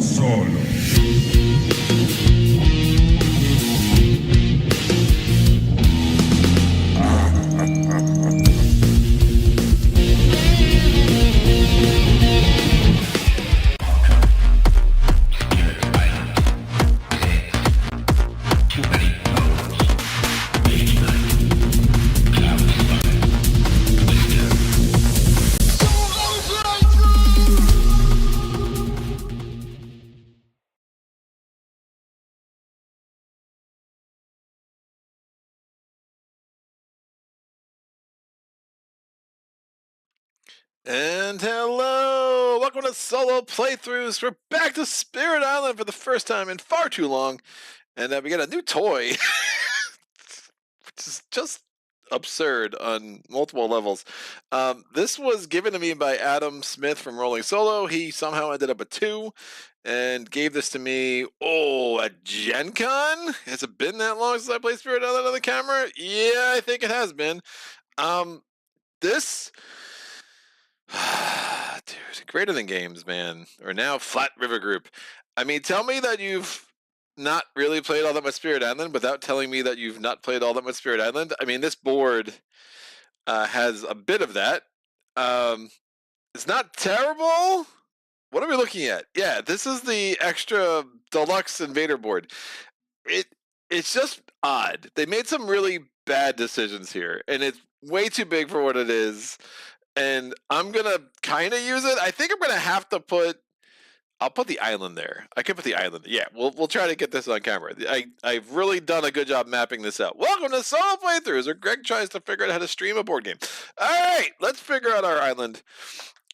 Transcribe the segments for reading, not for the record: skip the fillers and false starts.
Solo. And hello! Welcome to Solo Playthroughs. We're back to Spirit Island for the first time in far too long. And we get a new toy, which is just absurd on multiple levels. This was given to me by Adam Smith from Rolling Solo. He somehow ended up at 2 and gave this to me, at Gen Con? Has it been that long since I played Spirit Island on the camera? Yeah, I think it has been. This... Dude, Greater Than Games, man. Or now Flat River Group. I mean, tell me that you've not really played all that much Spirit Island without telling me that you've not played all that much Spirit Island. I mean, this board has a bit of that. It's not terrible. What are we looking at? Yeah, this is the extra deluxe invader board. It's just odd. They made some really bad decisions here, and it's way too big for what it is. And I'm gonna kind of use it. I think I'm gonna have to I'll put the island there. I can put the island. Yeah, we'll try to get this on camera. I've really done a good job mapping this out. Welcome to Solo Playthroughs, where Greg tries to figure out how to stream a board game. All right, let's figure out our island.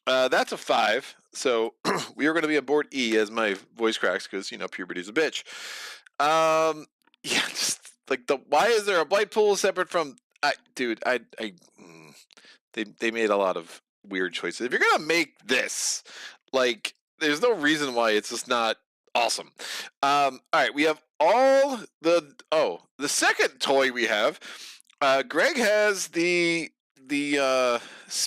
That's a 5. So we are going to be on board E as my voice cracks because puberty's a bitch. Yeah, just like why is there a blight pool separate from? They made a lot of weird choices. If you're gonna make this, like, there's no reason why it's just not awesome. All right, we have all the second toy we have. Greg has the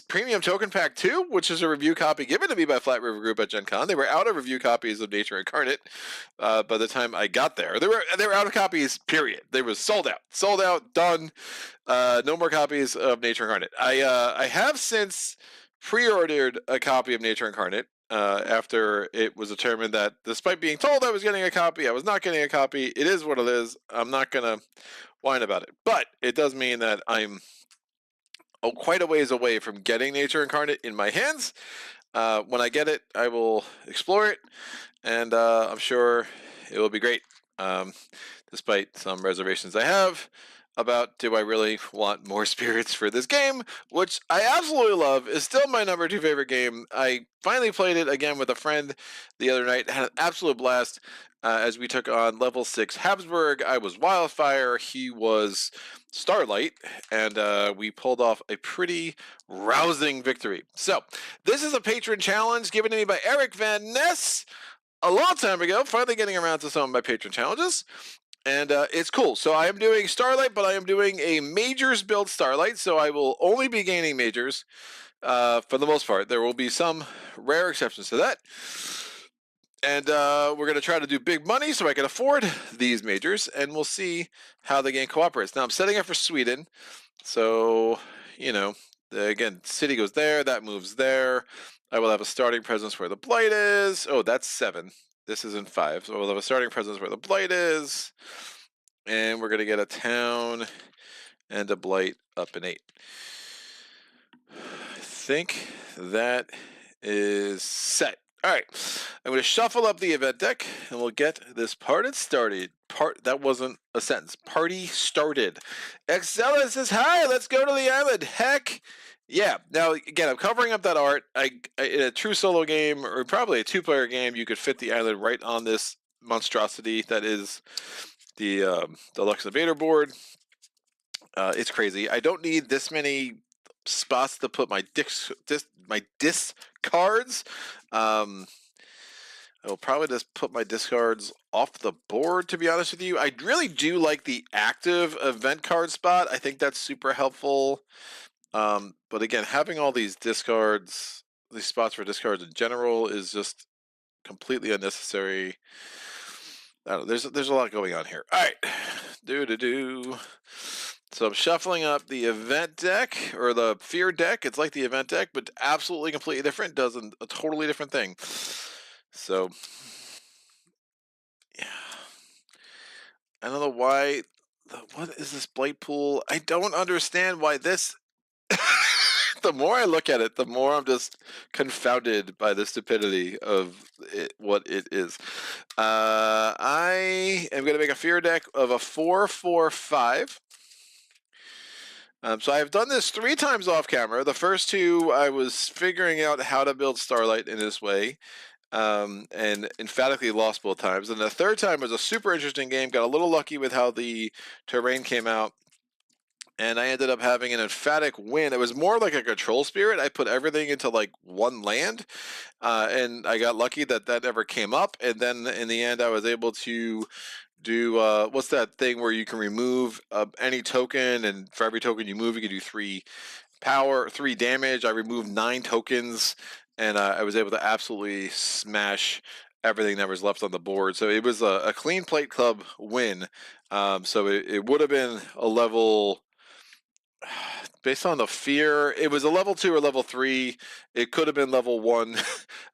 premium token pack 2, which is a review copy given to me by Flat River Group at Gen Con. They were out of review copies of Nature Incarnate by the time I got there. They were out of copies, period. They were sold out, done. No more copies of Nature Incarnate. I have since pre-ordered a copy of Nature Incarnate after it was determined that, despite being told I was getting a copy, I was not getting a copy. It is what it is. I'm not gonna whine about it, but it does mean that I'm quite a ways away from getting Nature Incarnate in my hands. When I get it, I will explore it, and I'm sure it will be great, despite some reservations I have about, do I really want more spirits for this game, which I absolutely love. Is still my number 2 favorite game. I finally played it again with a friend the other night, had an absolute blast as we took on level 6 Habsburg. I was Wildfire, he was Starlight, and we pulled off a pretty rousing victory. So this is a patron challenge given to me by Eric Van Ness a long time ago, finally getting around to some of my patron challenges. And it's cool. So I am doing Starlight, but I am doing a Majors build Starlight, so I will only be gaining Majors for the most part. There will be some rare exceptions to that. And we're going to try to do big money so I can afford these Majors, and we'll see how the game cooperates. Now, I'm setting up for Sweden, so, again, city goes there, that moves there. I will have a starting presence where the blight is. Oh, that's 7. This is in 5, so we'll have a starting presence where the blight is, and we're going to get a town and a blight up in 8. I think that is set. All right, I'm going to shuffle up the event deck, and we'll get this party started. That wasn't a sentence. Party started. Excella says, hi, let's go to the island. Heck yeah. Now, again, I'm covering up that art. In a true solo game, or probably a 2-player game, you could fit the island right on this monstrosity that is the Deluxe Invader board. It's crazy. I don't need this many spots to put my discards. I will probably just put my discards off the board, to be honest with you. I really do like the active event card spot. I think that's super helpful. But again, having all these discards, these spots for discards in general, is just completely unnecessary. I don't know. There's a lot going on here. All right, do. So I'm shuffling up the event deck or the fear deck. It's like the event deck, but absolutely completely different. Does a totally different thing. So yeah, I don't know why. What is this blight pool? I don't understand why this. The more I look at it, the more I'm just confounded by the stupidity of what it is. I am going to make a fear deck of a 4-4-5. So I've done this 3 times off camera. The first 2, I was figuring out how to build Starlight in this way, and emphatically lost both times. And the third time was a super interesting game. Got a little lucky with how the terrain came out, and I ended up having an emphatic win. It was more like a control spirit. I put everything into like 1 land, and I got lucky that that never came up. And then in the end, I was able to do what's that thing where you can remove any token, and for every token you move, you can do 3 power, 3 damage. I removed 9 tokens, and I was able to absolutely smash everything that was left on the board. So it was a clean plate club win. So it would have been a level. Based on the fear, it was a level 2 or level 3. It could have been level 1.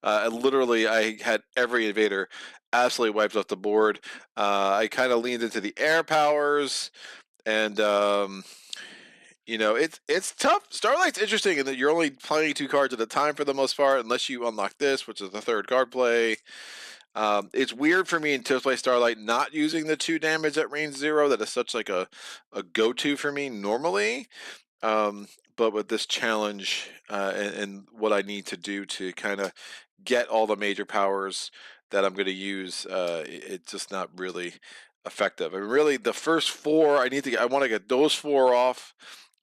Literally, I had every invader absolutely wiped off the board. I kind of leaned into the air powers, and it's tough. Starlight's interesting in that you're only playing 2 cards at a time for the most part, unless you unlock this, which is the 3rd card play. It's weird for me to play Starlight not using the 2 damage at range 0. That is such like a go-to for me normally. But with this challenge and what I need to do to kind of get all the major powers that I'm going to use, it's just not really effective. I mean, really, the first 4 I want to get those 4 off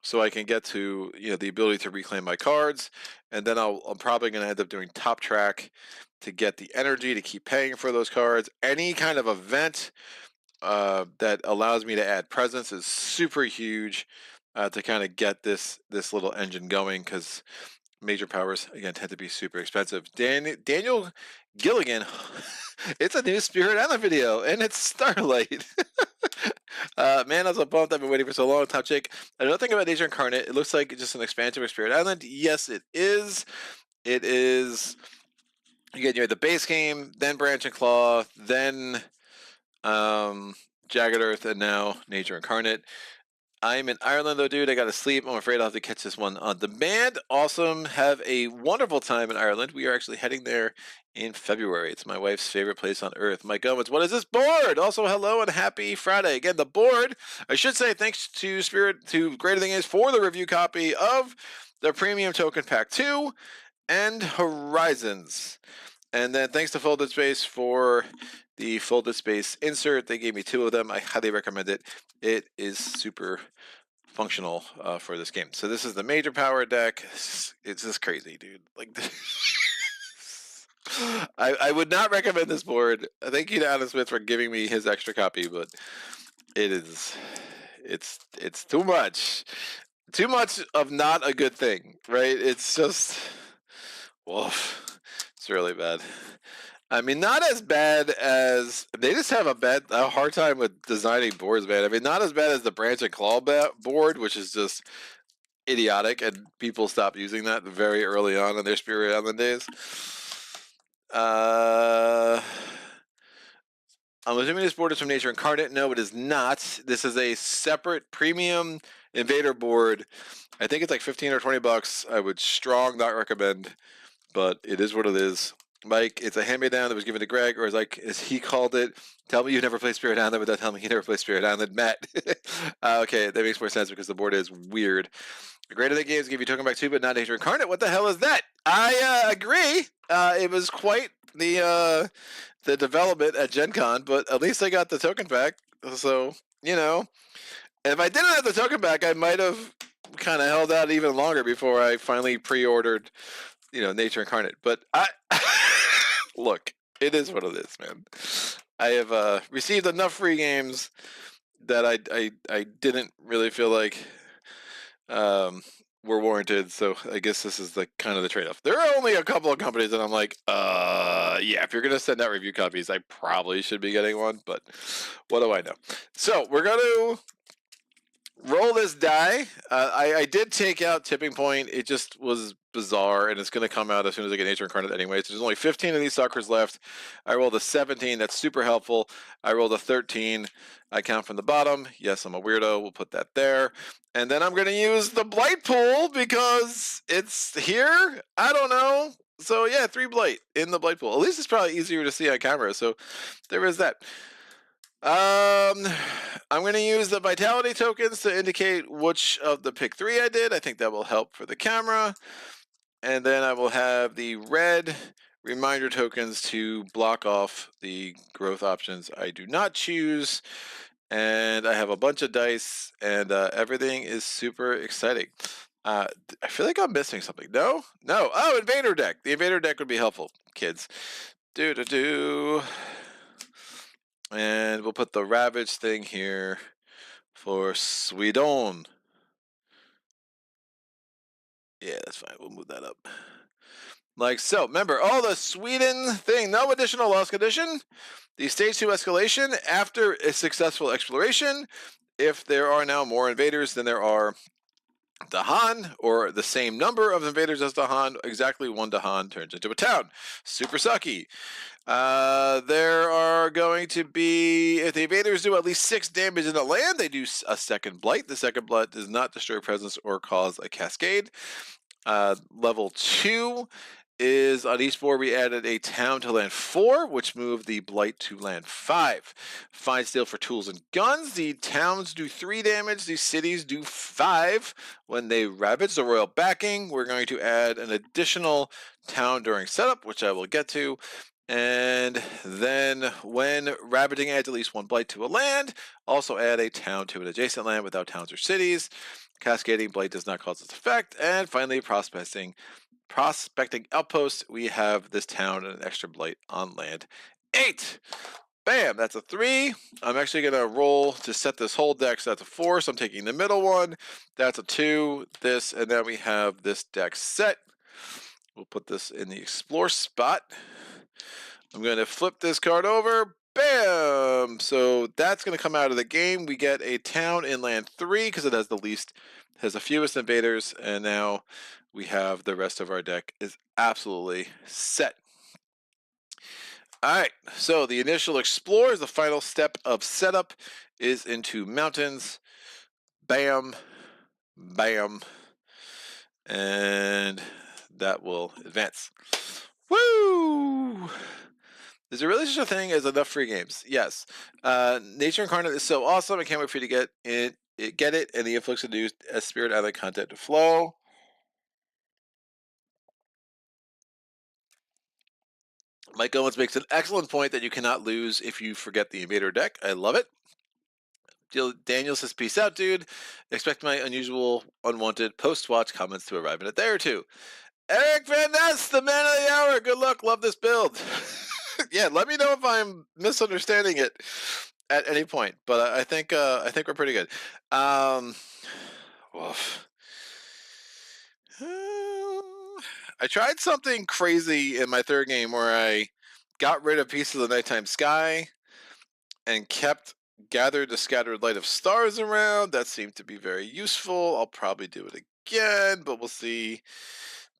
so I can get to the ability to reclaim my cards, and then I'm probably going to end up doing top track to get the energy to keep paying for those cards. Any kind of event that allows me to add presence is super huge to kind of get this little engine going, because major powers again tend to be super expensive. Daniel Gilligan, it's a new Spirit Island video, and it's Starlight. Man, I was so pumped. I've been waiting for so long. Top Chick. Another thing about Nature Incarnate, it looks like just an expansion of Spirit Island. Yes, it is. It is. Again, you had the base game, then Branch and Claw, then Jagged Earth, and now Nature Incarnate. I'm in Ireland though, dude. I gotta sleep. I'm afraid I'll have to catch this one on demand. Awesome. Have a wonderful time in Ireland. We are actually heading there in February. It's my wife's favorite place on earth. Mike Owens, what is this board? Also, hello and happy Friday. Again, the board, I should say thanks to Greater Thing Is for the review copy of the Premium Token Pack 2 and Horizons. And then thanks to Folded Space for the Folded Space insert. They gave me 2 of them. I highly recommend it. It is super functional for this game. So this is the major power deck. It's just crazy, dude. Like, I would not recommend this board. Thank you to Adam Smith for giving me his extra copy, but it's too much. Too much of not a good thing, right? It's just, woof. It's really bad. I mean, not as bad as they just have a hard time with designing boards, man. I mean, not as bad as the Branch and Claw board, which is just idiotic, and people stopped using that very early on in their Spirit Island days. I'm assuming this board is from Nature Incarnate. No, it is not. This is a separate premium invader board. I think it's like 15 or 20 bucks. I would strong not recommend, but it is what it is. Mike, it's a hand-me-down that was given to Greg, or as he called it, tell me you never played Spirit Island without telling me you never played Spirit Island. Matt. Okay, that makes more sense because the board is weird. The Greater Than Games give you Token Back 2, but not Nature Incarnate. What the hell is that? I agree. It was quite the development at Gen Con, but at least I got the token back. So, if I didn't have the token back, I might have kind of held out even longer before I finally pre-ordered Nature Incarnate. But look, it is what it is, man. I have received enough free games that I didn't really feel like were warranted. So I guess this is the kind of the trade-off. There are only a couple of companies that I'm like, yeah, if you're gonna send out review copies, I probably should be getting one, but what do I know? So we're gonna roll this die. I did take out Tipping Point. It just was bizarre, and it's going to come out as soon as I get Nature Incarnate anyway. So there's only 15 of these suckers left. I rolled a 17. That's super helpful. I rolled a 13. I count from the bottom. Yes, I'm a weirdo. We'll put that there. And then I'm going to use the Blight pool because it's here. I don't know. So yeah, 3 Blight in the Blight pool. At least it's probably easier to see on camera. So there is that. I'm going to use the vitality tokens to indicate which of the pick 3 I did. I think that will help for the camera. And then I will have the red reminder tokens to block off the growth options I do not choose. And I have a bunch of dice, and everything is super exciting. I feel like I'm missing something. No? No. Oh, Invader deck. The Invader deck would be helpful, kids. Do. And we'll put the Ravage thing here for Sweden. Yeah, that's fine. We'll move that up. Like so. Remember, the Sweden thing, no additional loss condition. The stage 2 escalation after a successful exploration. If there are now more invaders than there are Dahan, or the same number of invaders as Dahan, exactly 1 Dahan turns into a town. Super sucky. There are going to be, if the invaders do at least 6 damage in the land, they do a second blight. The second blight does not destroy presence or cause a cascade. Level 2 is on each board we added a town to land 4, which moved the blight to land 5. Fine steel for tools and guns. The towns do 3 damage. The cities do 5 when they ravage. The royal backing. We're going to add an additional town during setup, which I will get to. And then when ravaging adds at least 1 blight to a land, also add a town to an adjacent land without towns or cities. Cascading blight does not cause its effect. And finally, prospecting outpost, we have this town and an extra blight on land 8. Bam, that's a 3. I'm actually going to roll to set this whole deck, so that's a 4, so I'm taking the middle one. That's a 2, this, and then we have this deck set. We'll put this in the explore spot. I'm going to flip this card over. Bam! So that's going to come out of the game. We get a town in land 3 because it has the fewest invaders, and now we have the rest of our deck is absolutely set. All right, so the initial explore is the final step of setup, is into mountains. Bam, bam, and that will advance. Woo! Is there really such a thing as enough free games? Yes. Nature Incarnate is so awesome. I can't wait for you to get it, and the influx of new Spirit Island content to flow. Mike Owens makes an excellent point that you cannot lose if you forget the Invader deck. I love it. Daniel says, peace out, dude. Expect my unusual, unwanted post-watch comments to arrive in a day or 2. Eric Van Ness, the man of the hour. Good luck. Love this build. Yeah, let me know if I'm misunderstanding it at any point. But I think we're pretty good. Woof. I tried something crazy in my 3rd game where I got rid of pieces of the nighttime sky and kept gathered the scattered light of stars around. That seemed to be very useful. I'll probably do it again, but we'll see.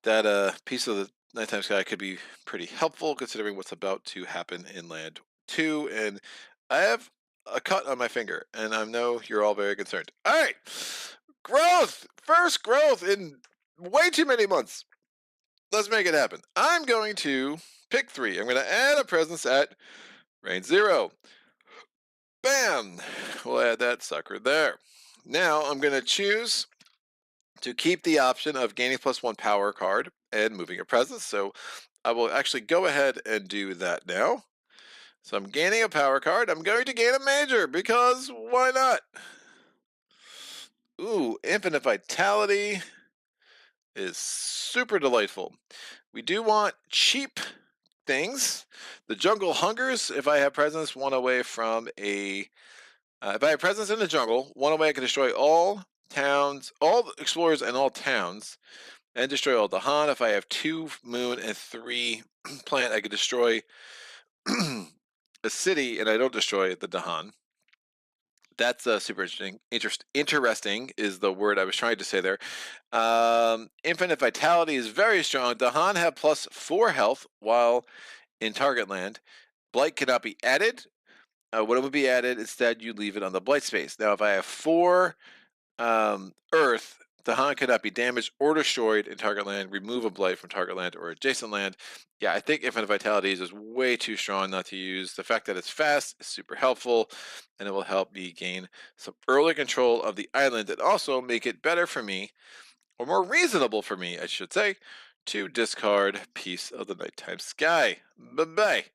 That piece of the nighttime sky could be pretty helpful considering what's about to happen in land 2. And I have a cut on my finger, and I know you're all very concerned. All right, growth. First growth in way too many months. Let's make it happen. I'm going to pick 3. I'm going to add a presence at range 0. Bam! We'll add that sucker there. Now I'm going to choose to keep the option of gaining +1 power card and moving a presence. So I will actually go ahead and do that now. So I'm gaining a power card. I'm going to gain a major because why not? Ooh, infinite vitality is super delightful. We do want cheap things. The jungle hungers. If I have presence, 1 away from a if I have presence in the jungle, 1 away I can destroy all towns, all the explorers and all towns, and destroy all Dahan. If I have 2 moon and 3 plant, I could destroy a city, and I don't destroy the Dahan. That's super interesting. Interesting is the word I was trying to say there. Infinite vitality is very strong. Dahan have +4 health while in target land. Blight cannot be added. When it would be added, instead you leave it on the blight space. Now, if I have 4 Earth, the Han cannot be damaged or destroyed in target land. Remove a blight from target land or adjacent land. Yeah, I think Infinite Vitality is just way too strong not to use. The fact that it's fast is super helpful, and it will help me gain some early control of the island and also make it better for me, or more reasonable for me, I should say, to discard Piece of the Nighttime Sky. Bye-bye.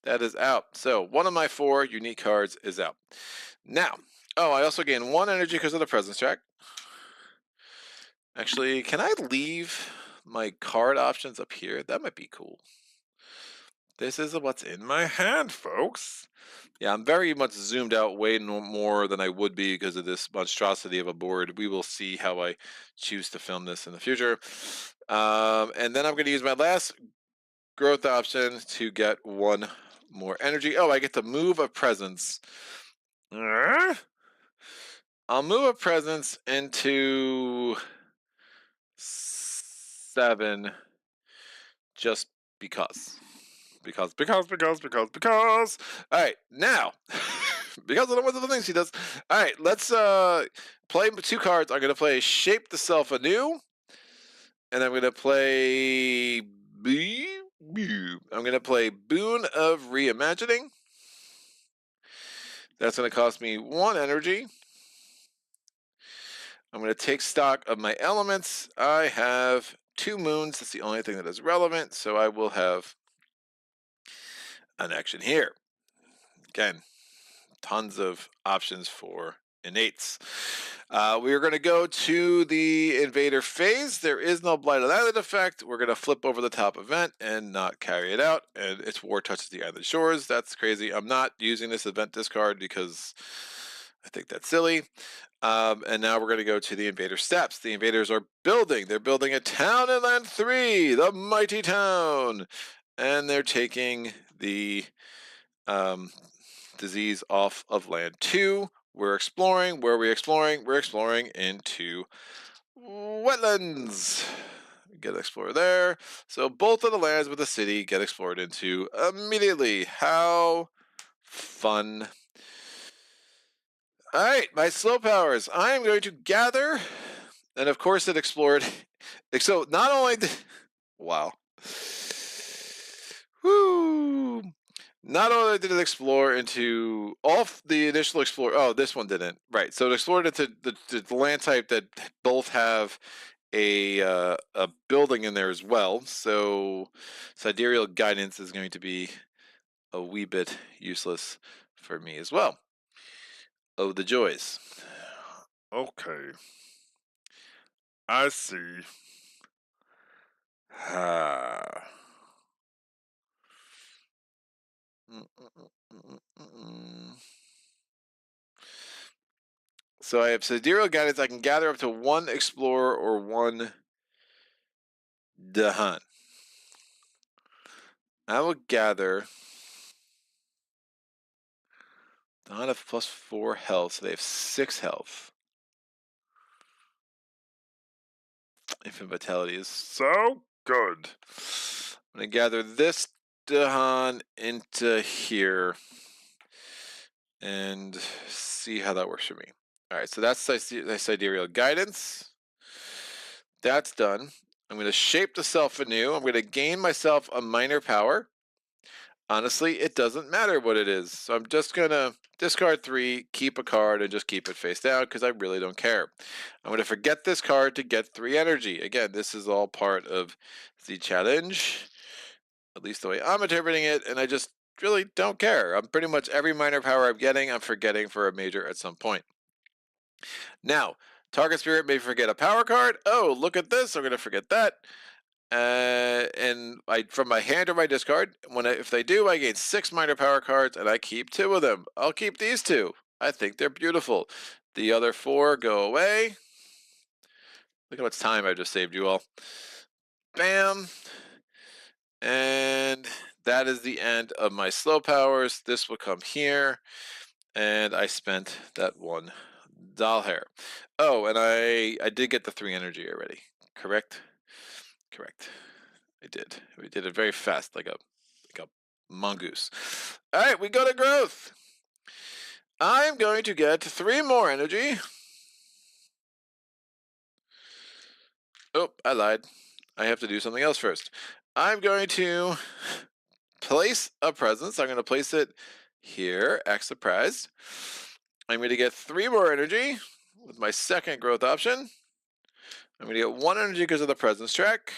That is out. So one of my 4 unique cards is out. Now, oh, I also gain 1 energy because of the presence track. Actually, can I leave my card options up here? That might be cool. This is what's in my hand, folks. Yeah, I'm very much zoomed out way more than I would be because of this monstrosity of a board. We will see how I choose to film this in the future. And then I'm going to use my last growth option to get 1 more energy. Oh, I get to move a presence. I'll move a presence into 7 just because. Because. All right, now, because of the wonderful things he does. All right, let's play 2 cards. I'm going to play Shape the Self Anew, and I'm going to play Boon of Reimagining. That's going to cost me 1 energy. I'm going to take stock of my elements. I have 2 moons. That's the only thing that is relevant, so I will have an action here. Again, tons of options for innates. We are going to go to the invader phase. There is no blighted island effect. We're going to flip over the top event and not carry it out, and its war touches the island shores. That's crazy. I'm not using this event discard because I think that's silly. And now we're going to go to the invader steps. The invaders are building. They're building a town in land 3, the mighty town, and they're taking the disease off of land 2. We're exploring. Where are we exploring? We're exploring into wetlands. Get explored there. So both of the lands with the city get explored into immediately. How fun. All right, my slow powers. I am going to gather, and of course it explored. So not only wow. Woo. Not only did it explore into all the initial explore. Oh, this one didn't. Right. So it explored into the land type that both have a building in there as well. So sidereal guidance is going to be a wee bit useless for me as well. Oh, the joys. Okay. I see. Ah. So I have sidereal guidance. I can gather up to 1 explorer or 1 Dahan. I will gather. Dahan have +4 health, so they have 6 health. Infinite vitality is so good. I'm gonna gather this Dahan into here and see how that works for me. All right, so that's sidereal guidance. That's done. I'm going to shape the self anew. I'm going to gain myself a minor power. Honestly, it doesn't matter what it is. So I'm just going to discard 3, keep a card, and just keep it face down because I really don't care. I'm going to forget this card to get 3 energy. Again, this is all part of the challenge, at least the way I'm interpreting it, and I just really don't care. I'm pretty much every minor power I'm getting, I'm forgetting for a major at some point. Now, target spirit may forget a power card. Oh, look at this. I'm going to forget that. And from my hand or my discard, if they do, I gain 6 minor power cards, and I keep 2 of them. I'll keep these 2. I think they're beautiful. The other 4 go away. Look how much time I just saved you all. Bam. And that is the end of my slow powers. This will come here. And I spent that one doll hair. Oh, and I did get the 3 energy already. Correct? Correct. I did. We did it very fast, like a mongoose. All right, we go to growth. I'm going to get 3 more energy. Oh, I lied. I have to do something else first. I'm going to place a presence. I'm going to place it here. Act surprised. I'm going to get 3 more energy with my second growth option. I'm going to get 1 energy because of the presence track.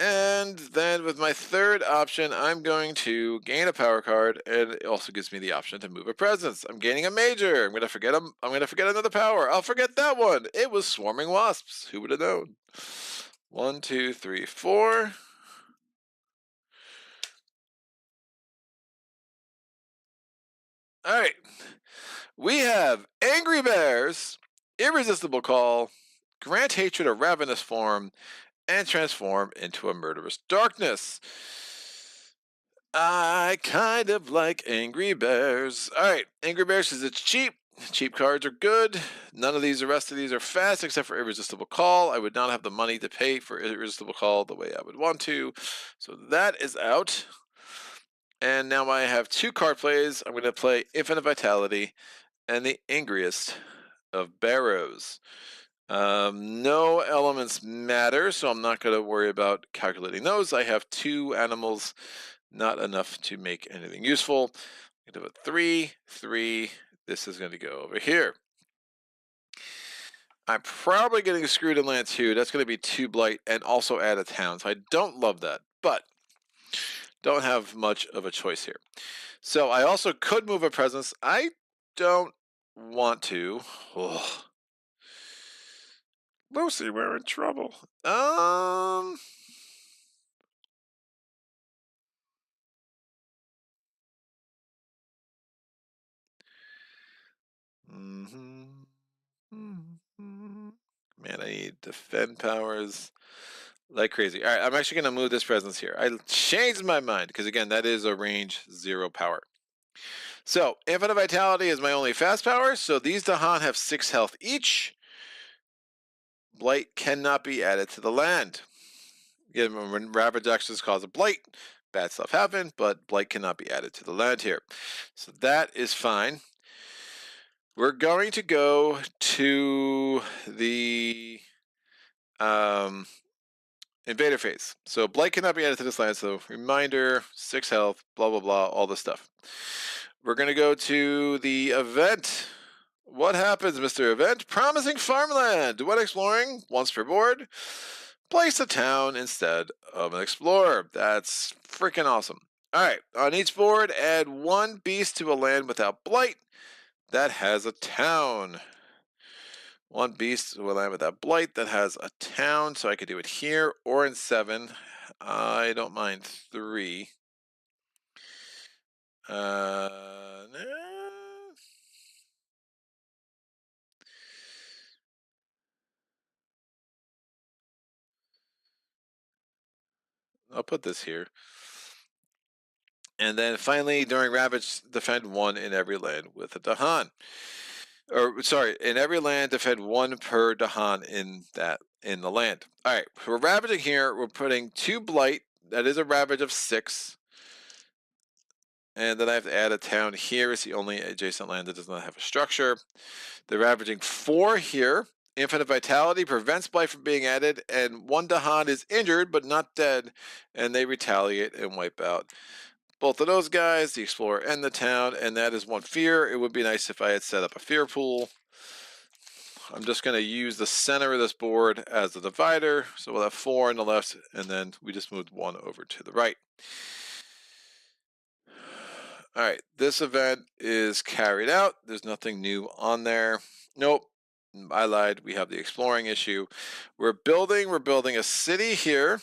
And then with my third option, I'm going to gain a power card, and it also gives me the option to move a presence. I'm gaining a major. I'm gonna forget another power. I'll forget that one. It was swarming wasps. Who would have known? 1, 2, 3, 4. All right. We have angry bears, irresistible call, grant hatred a ravenous form, and transform into a murderous darkness. I kind of like Angry Bears. All right, Angry Bears because it's cheap. Cheap cards are good. None of the rest of these are fast except for Irresistible Call. I would not have the money to pay for Irresistible Call the way I would want to. So that is out. And now I have 2 card plays. I'm going to play Infinite Vitality and the Angriest of Barrows. No elements matter, so I'm not going to worry about calculating those. I have 2 animals, not enough to make anything useful. I'm going to put 3, 3. This is going to go over here. I'm probably getting screwed in land 2. That's going to be 2 blight and also add a town. So I don't love that, but don't have much of a choice here. So I also could move a presence. I don't want to. Oh. Lucy, we're in trouble. Man, I need defend powers like crazy. All right, I'm actually going to move this presence here. I changed my mind because, again, that is a range 0 power. So, Infinite Vitality is my only fast power. So, these Dahan have 6 health each. Blight cannot be added to the land. Again, when Ravage actions cause a blight, bad stuff happen, but blight cannot be added to the land here. So, that is fine. We're going to go to the invader phase. So blight cannot be added to this land. So reminder, 6 health, blah, blah, blah, all this stuff. We're going to go to the event. What happens, Mr. Event? Promising farmland. When exploring, once per board, place a town instead of an explorer. That's freaking awesome. All right, on each board, add 1 beast to a land without blight that has a town. 1 beast to a land without blight that has a town, so I could do it here or in 7. I don't mind 3. Nah. I'll put this here. And then finally, during Ravage, defend 1 in every land with a Dahan. Or sorry, in every land, defend 1 per Dahan in the land. All right, we're ravaging here. We're putting 2 blight. That is a ravage of 6. And then I have to add a town here. It's the only adjacent land that does not have a structure. They're ravaging 4 here. Infinite Vitality prevents blight from being added, and 1 Dahan is injured but not dead, and they retaliate and wipe out both of those guys, the Explorer and the town, and that is 1 fear. It would be nice if I had set up a fear pool. I'm just going to use the center of this board as the divider, so we'll have 4 on the left, and then we just moved 1 over to the right. All right, this event is carried out. There's nothing new on there. Nope, I lied. We have the exploring issue. We're building a city here.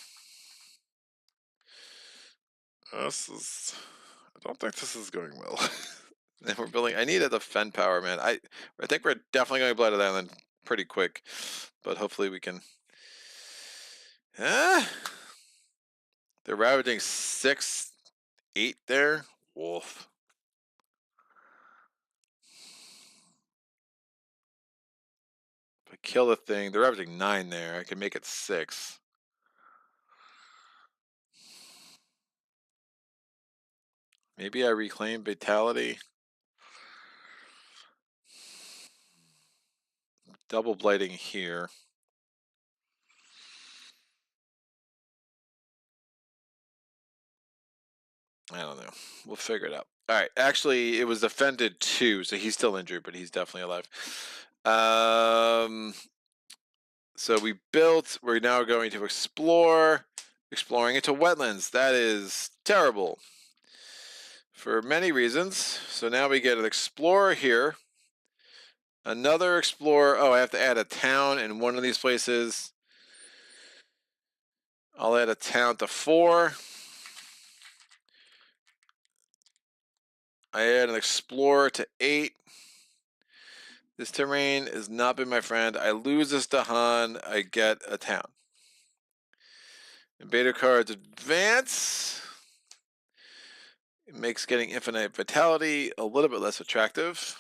I don't think this is going well. And we're building. I need a defend power, man. I think we're definitely going to Blighted Island pretty quick, but hopefully we can. They're ravaging 6, 8 there. Wolf. If I kill the thing, they're ravaging 9 there. I can make it 6. Maybe I reclaim vitality. Double blighting here. I don't know. We'll figure it out. All right. Actually, it was offended too, so he's still injured, but he's definitely alive. So we built. We're now going to explore. Exploring into wetlands. That is terrible. For many reasons. So now we get an explorer here. Another explorer. Oh, I have to add a town in one of these places. I'll add a town to 4. I add an explorer to 8. This terrain has not been my friend. I lose this to Han. I get a town. Invader cards advance. It makes getting infinite vitality a little bit less attractive.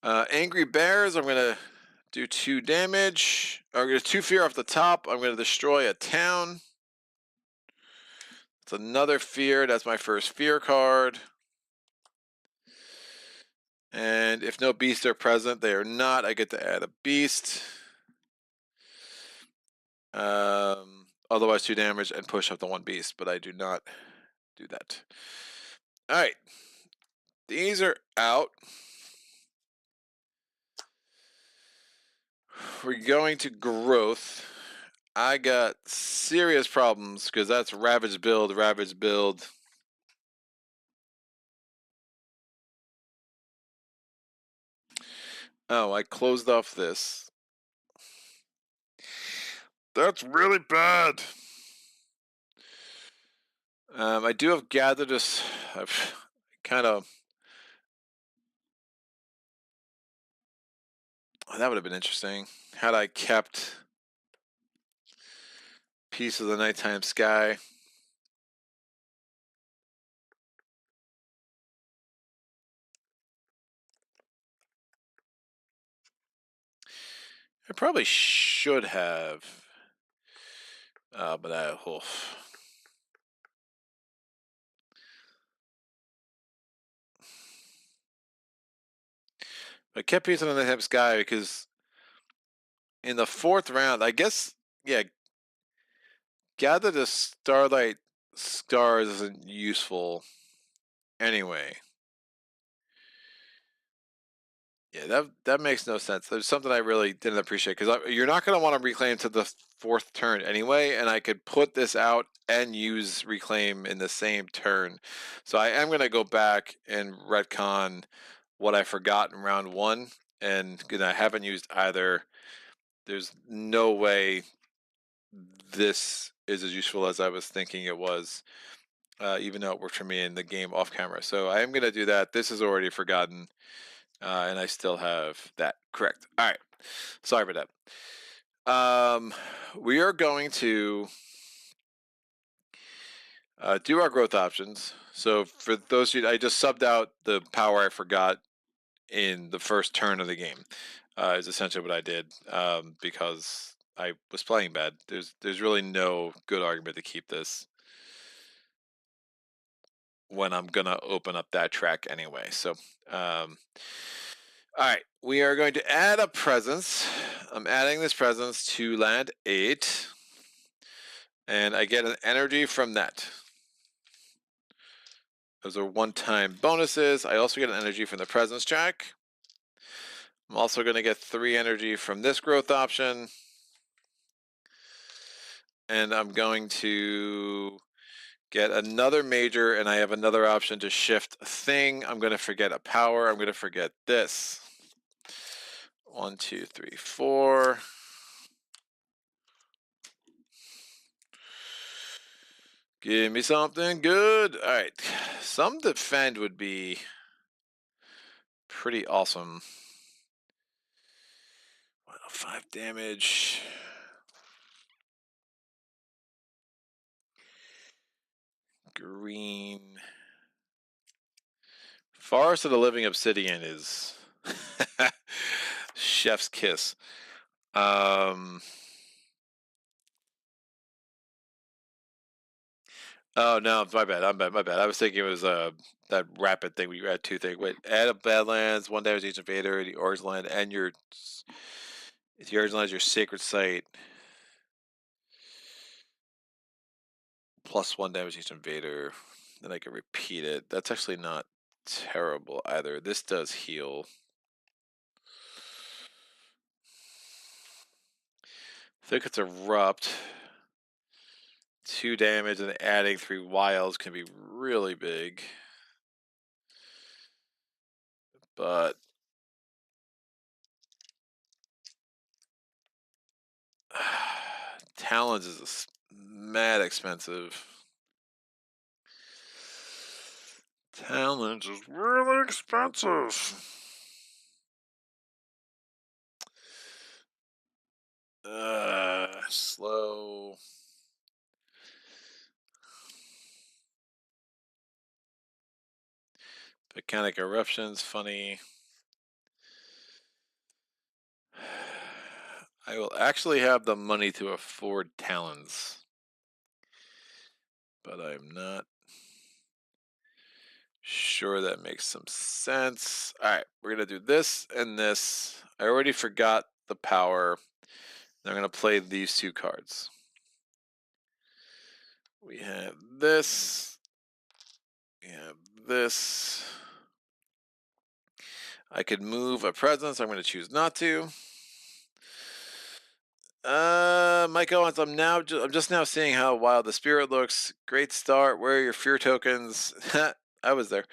Angry Bears, I'm going to do 2 damage. I'm going to 2 fear off the top. I'm going to destroy a town. It's another fear. That's my first fear card. And if no beasts are present, they are not. I get to add a beast. Otherwise 2 damage and push up to 1 beast, but I do not do that. All right. These are out. We're going to growth. I got serious problems because that's ravage build, ravage build. Oh, I closed off this. That's really bad. I do have gathered this. I've kind of. That would have been interesting had I kept Piece of the Nighttime Sky. I probably should have. But I. Oof. I kept Piece of the Nighttime Sky because in the 4th round, I guess, yeah, gather the Starlight Stars isn't useful anyway. Yeah, that makes no sense. There's something I really didn't appreciate because you're not going to want to reclaim to the 4th turn anyway, and I could put this out and use reclaim in the same turn. So I am going to go back and retcon what I forgot in round 1, and I haven't used either. There's no way this is as useful as I was thinking it was, even though it worked for me in the game off camera. So I am going to do that. This is already forgotten. And I still have that correct. All right. Sorry for that. We are going to do our growth options. So for those of you, I just subbed out the power I forgot in the first turn of the game. Is essentially what I did because I was playing bad. There's really no good argument to keep this when I'm gonna open up that track anyway. So. All right, we are going to add a presence. I'm adding this presence to land 8. And I get an energy from that. Those are one-time bonuses. I also get an energy from the presence track. I'm also going to get 3 energy from this growth option. And I'm going to get another major, and I have another option to shift a thing. I'm going to forget a power. I'm going to forget this. 1, 2, 3, 4. Give me something good. All right. Some defend would be pretty awesome. 5 damage. Green. Forest of the Living Obsidian is chef's kiss. Oh no, my bad. My bad. I was thinking it was that rapid thing where you add 2 things. Wait, add a Badlands, 1 damage to each invader, the Origin Land, and your if your Origin Land is your sacred site, plus 1 damage to each invader. Then I can repeat it. That's actually not terrible either. This does heal. I think it's Erupt. 2 damage and adding 3 wilds can be really big. But Talons is mad expensive. Talons is really expensive. Slow. Volcanic eruptions, funny. I will actually have the money to afford Talons, but I'm not sure that makes some sense. All right, we're gonna do this and this. I already forgot the power. I'm gonna play these 2 cards. We have this. We have this. I could move a presence. I'm going to choose not to. Mike Owens, I'm just now seeing how wild the spirit looks. Great start. Where are your fear tokens? I was there.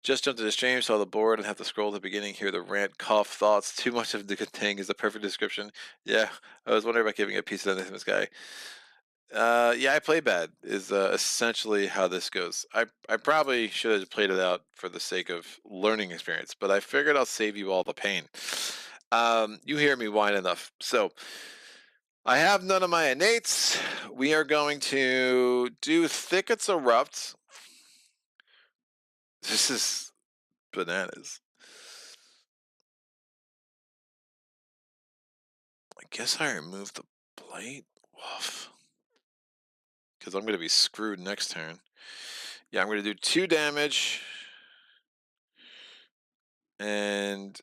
Just jumped to the stream, saw the board, and have to scroll to the beginning. Hear the rant, cough, thoughts. Too much of the good thing is the perfect description. Yeah, I was wondering about giving a piece of this guy. Yeah, I play bad is essentially how this goes. I probably should have played it out for the sake of learning experience, but I figured I'll save you all the pain. You hear me whine enough. So I have none of my innates. We are going to do Thickets Erupt. This is bananas. I guess I removed the blight. Woof. Because I'm going to be screwed next turn. Yeah, I'm going to do 2 damage. And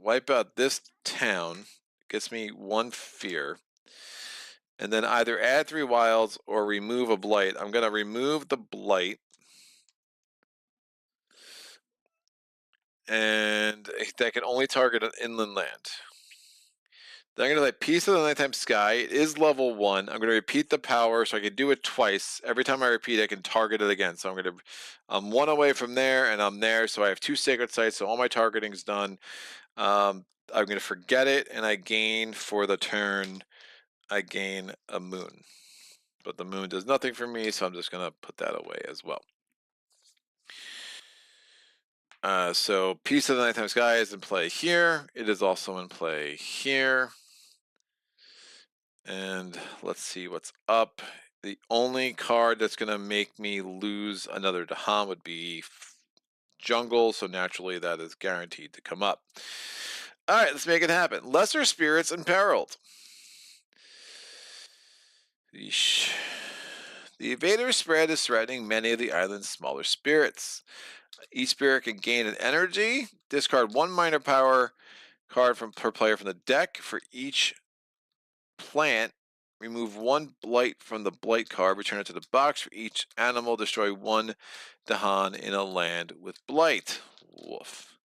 wipe out this town. Gets me 1 fear. And then either add 3 wilds or remove a blight. I'm going to remove the blight. And that can only target an inland land. Then I'm going to play Piece of the Nighttime Sky. It is level 1. I'm going to repeat the power so I can do it twice. Every time I repeat, I can target it again. So I'm 1 away from there, and I'm there. So I have 2 sacred sites, so all my targeting's done. I'm going to forget it, and I gain for the turn. I gain a moon. But the moon does nothing for me, so I'm just going to put that away as well. So Piece of the Nighttime Sky is in play here. It is also in play here. And let's see what's up. The only card that's going to make me lose another Dahan would be Jungle, so naturally that is guaranteed to come up. All right, let's make it happen. Lesser Spirits Imperiled. Yeesh. The Invader spread is threatening many of the island's smaller spirits. Each spirit can gain an energy. Discard 1 minor power card per player from the deck. For each plant, remove 1 blight from the blight card. Return it to the box. For each animal, destroy 1 Dahan in a land with blight. Woof.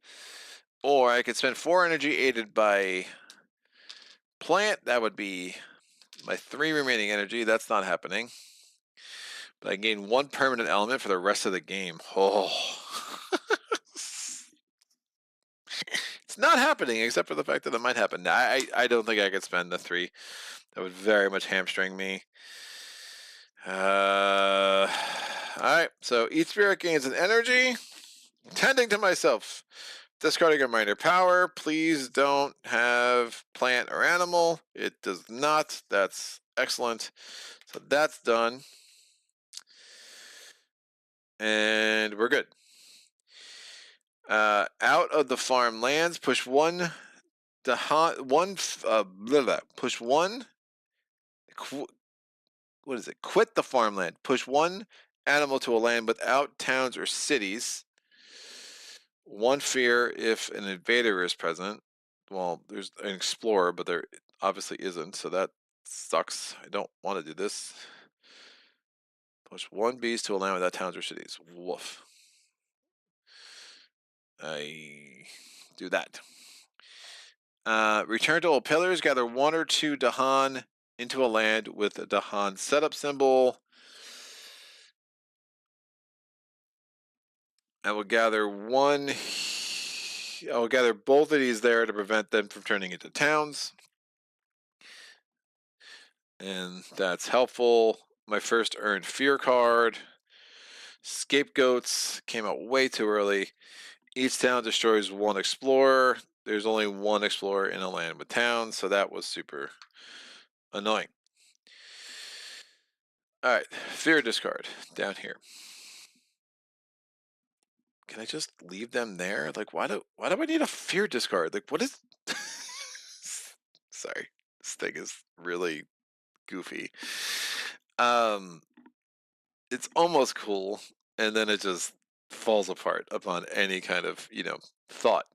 Or I could spend 4 energy aided by plant. That would be my 3 remaining energy. That's not happening. But I gain 1 permanent element for the rest of the game. Oh. It's not happening, except for the fact that it might happen. I don't think I could spend the 3. That would very much hamstring me. Alright, so each spirit gains an energy. Tending to myself. Discarding a minor power. Please don't have plant or animal. It does not. That's excellent. So that's done. And we're good. Out of the farm lands, push one. Push one. What is it? Quit the farmland. Push one animal to a land without towns or cities. One fear if an invader is present. Well, there's an explorer, but there obviously isn't, so that sucks. I don't want to do this. Push one beast to a land without towns or cities. Woof. I do that. Return to old pillars. Gather one or two Dahan into a land with a Dahan setup symbol. I will gather one. I will gather both of these there to prevent them from turning into towns. And that's helpful. My first earned fear card. Scapegoats came out way too early. Each town destroys one explorer. There's only one explorer in a land with towns, so that was super annoying. All right, fear discard down here. Can I just leave them there? Like, why do I need a fear discard? Like, what is? Sorry, this thing is really goofy. It's almost cool, and then it just falls apart upon any kind of thought.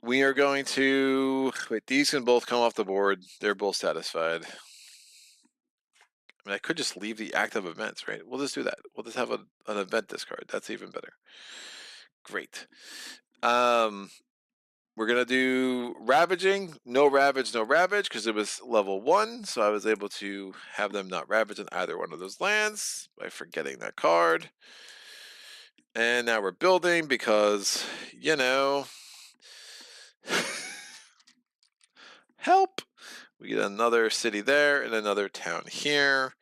We are going to wait. These can both come off the board. They're both satisfied. I mean, I could just leave the active events, right? We'll just do that. We'll just have an event discard. That's even better. Great. We're gonna do ravaging. No ravage, no ravage, because it was level 1, so I was able to have them not ravage in either one of those lands by forgetting that card. And now we're building because, help. We get another city there and another town here.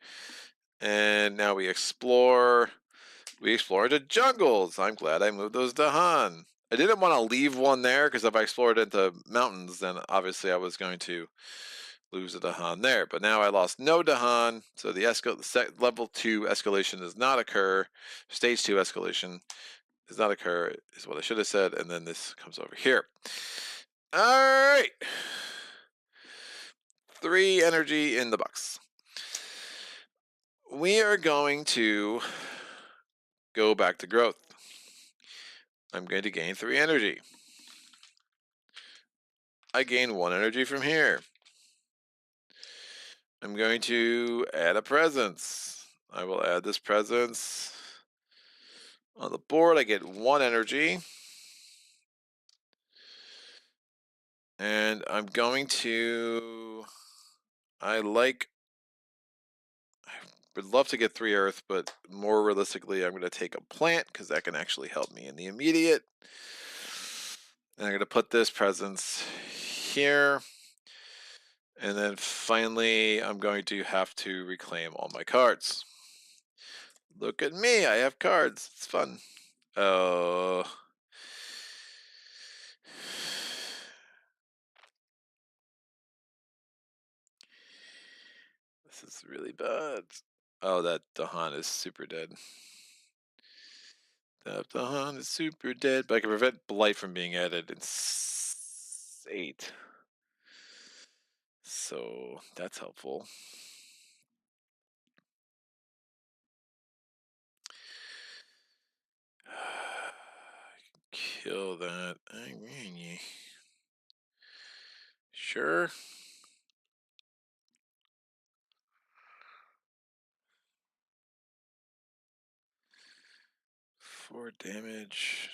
And now we explore. We explore the jungles. I'm glad I moved those to Han. I didn't want to leave one there because if I explored into mountains, then obviously I was going to lose a Dahan there. But now I lost no Dahan, so the level 2 escalation does not occur. Stage 2 escalation does not occur, is what I should have said, and then this comes over here. All right. 3 energy in the box. We are going to go back to growth. I'm going to gain 3 energy. I gain 1 energy from here. I'm going to add a presence. I will add this presence. On the board, I get 1 energy. And I'm going to... I would love to get 3 earth, but more realistically, I'm going to take a plant because that can actually help me in the immediate. And I'm going to put this presence here. And then finally, I'm going to have to reclaim all my cards. Look at me, I have cards. It's fun. Oh. This is really bad. Oh, that Dahan is super dead. That Dahan is super dead, but I can prevent Blight from being added in 8. So that's helpful. Kill that. Sure. 4 damage.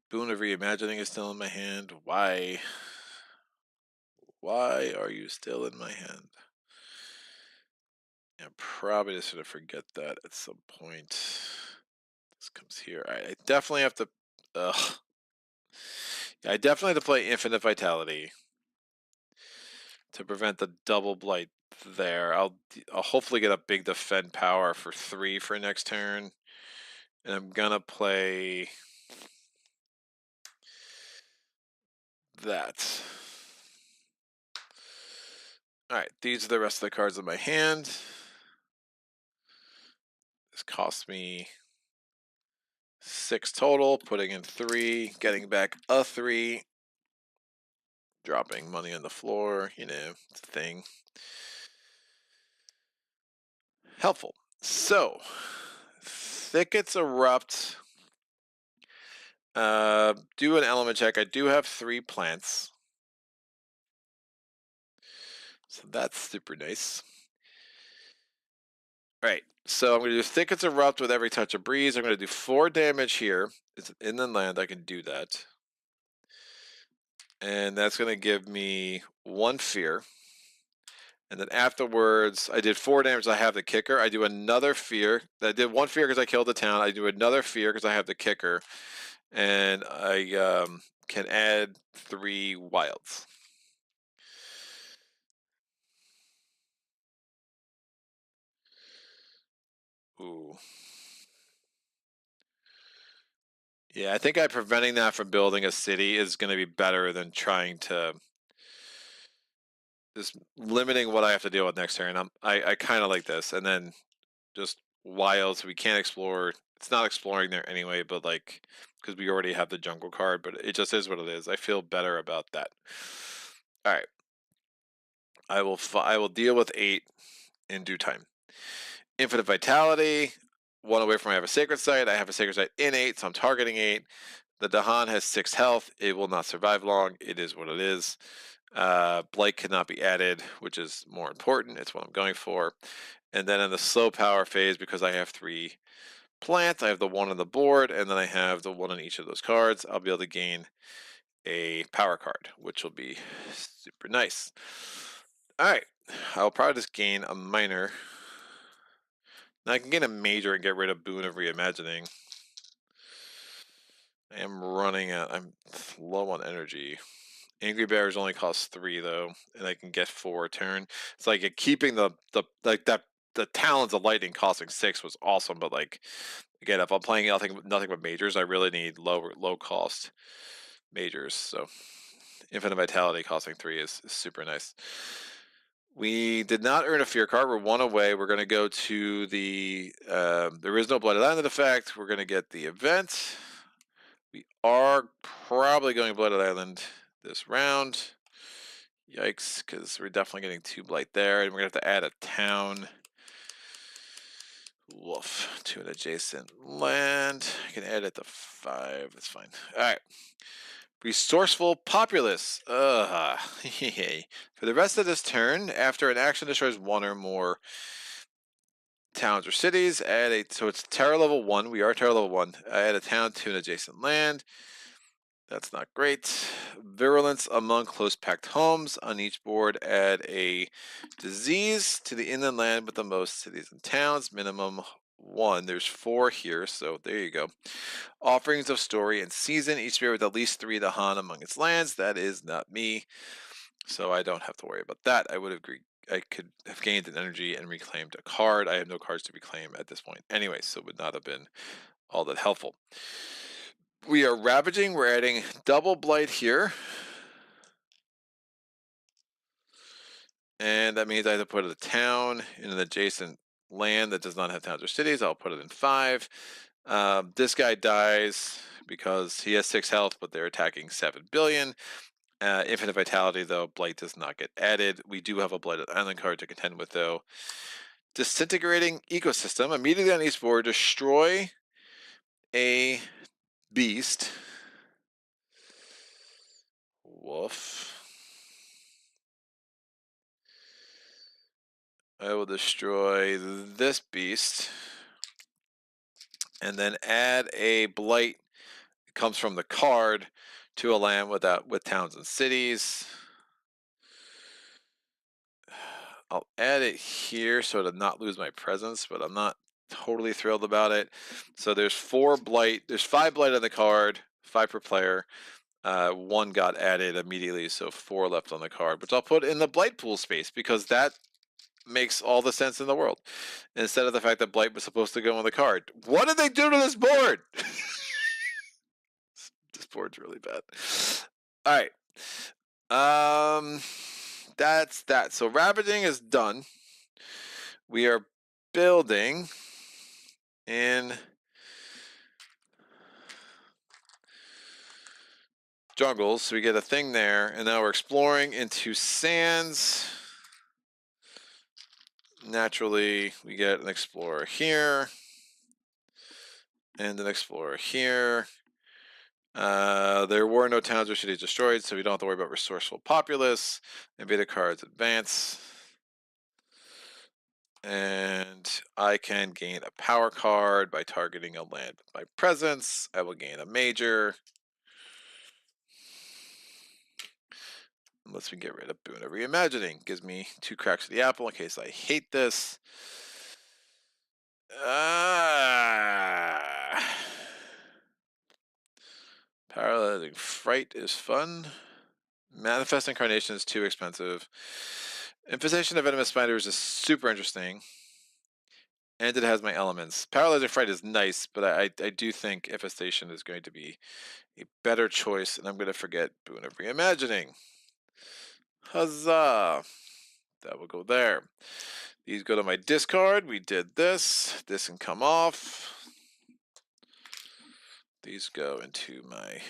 Boon of Reimagining is still in my hand. Why? Why are you still in my hand? I'm probably just gonna forget that at some point. This comes here. I definitely have to. I definitely have to play Infinite Vitality to prevent the double blight there. I'll hopefully get a big defend power for 3 for next turn. And I'm gonna play that. All right, these are the rest of the cards in my hand. This cost me 6 total, putting in 3, getting back a 3, dropping money on the floor, you know, it's a thing. Helpful. So, thickets erupt. Do an element check. I do have 3 plants. So that's super nice. All right, so I'm going to do thickets erupt with every touch of breeze. I'm going to do 4 damage here. It's an inland land. I can do that. And that's going to give me 1 fear. And then afterwards, I did 4 damage. I have the kicker. I do another fear. I did 1 fear because I killed the town. I do another fear because I have the kicker. And I can add 3 wilds. Ooh. Yeah, I think preventing that from building a city is going to be better than trying to just limiting what I have to deal with next turn. I kind of like this, and then just wilds we can't explore. It's not exploring there anyway, but like because we already have the jungle card, but it just is what it is. I feel better about that. All right, I will deal with 8 in due time. Infinite vitality. 1 away from I have a sacred site. I have a sacred site in 8, so I'm targeting 8. The Dahan has 6 health. It will not survive long. It is what it is. Blight cannot be added, which is more important. It's what I'm going for. And then in the slow power phase, because I have 3 plants, I have the 1 on the board, and then I have the 1 on each of those cards. I'll be able to gain a power card, which will be super nice. All right, I'll probably just gain a minor. Now I can gain a major and get rid of Boon of Reimagining. I am running out. I'm low on energy. Angry Bears only cost 3 though, and I can get 4 a turn. It's like keeping the like that the Talons of Lightning costing 6 was awesome, but like again, if I'm playing nothing but majors, I really need low cost majors. So Infinite Vitality costing 3 is super nice. We did not earn a fear card. We're 1 away. We're going to go to the there is no Blooded Island effect. We're going to get the event. We are probably going Blooded Island this round. Yikes, because we're definitely getting 2 blight there, and we're going to have to add a town. Woof, to an adjacent land. I can add it to 5. That's fine. All right. Resourceful Populace. For the rest of this turn, after an action destroys 1 or more towns or cities, add a. So it's terror level 1. We are terror level 1. Add a town to an adjacent land. That's not great. Virulence among close packed homes. On each board, add a disease to the inland land with the most cities and towns. Minimum 1. There's 4 here, so there you go. Offerings of story and season. Each spirit with at least 3 Dahan among its lands. That is not me, so I don't have to worry about that. I would agree. I could have gained an energy and reclaimed a card. I have no cards to reclaim at this point anyway, so it would not have been all that helpful. We are ravaging. We're adding double blight here. And that means I have to put a town in an adjacent land that does not have towns or cities. I'll put it in 5. This guy dies because he has 6 health, but they're attacking 7 billion. Infinite Vitality, though, Blight does not get added. We do have a Blighted Island card to contend with, though. Disintegrating Ecosystem. Immediately on each board, destroy a beast. Woof. I will destroy this beast. And then add a blight. It comes from the card to a land with towns and cities. I'll add it here so to not lose my presence, but I'm not totally thrilled about it. So there's 4 blight. There's 5 blight on the card, 5 per player. 1 got added immediately, so 4 left on the card, which I'll put in the blight pool space because that makes all the sense in the world. Instead of the fact that Blight was supposed to go on the card. What did they do to this board? This board's really bad. All right. That's that. So rabbiting is done. We are building in jungles. So we get a thing there, and now we're exploring into sands. Naturally, we get an explorer here and an explorer here. There were no towns or cities destroyed, so we don't have to worry about resourceful populace. Invader cards advance. And I can gain a power card by targeting a land with my presence. I will gain a major. Unless we get rid of Boon of Reimagining. Gives me 2 cracks of the apple in case I hate this. Paralyzing Fright is fun. Manifest Incarnation is too expensive. Infestation of Venomous Spiders is super interesting. And it has my elements. Paralyzing Fright is nice, but I do think Infestation is going to be a better choice, and I'm going to forget Boon of Reimagining. Huzzah! That will go there. These go to my discard. We did this. This can come off. These go into my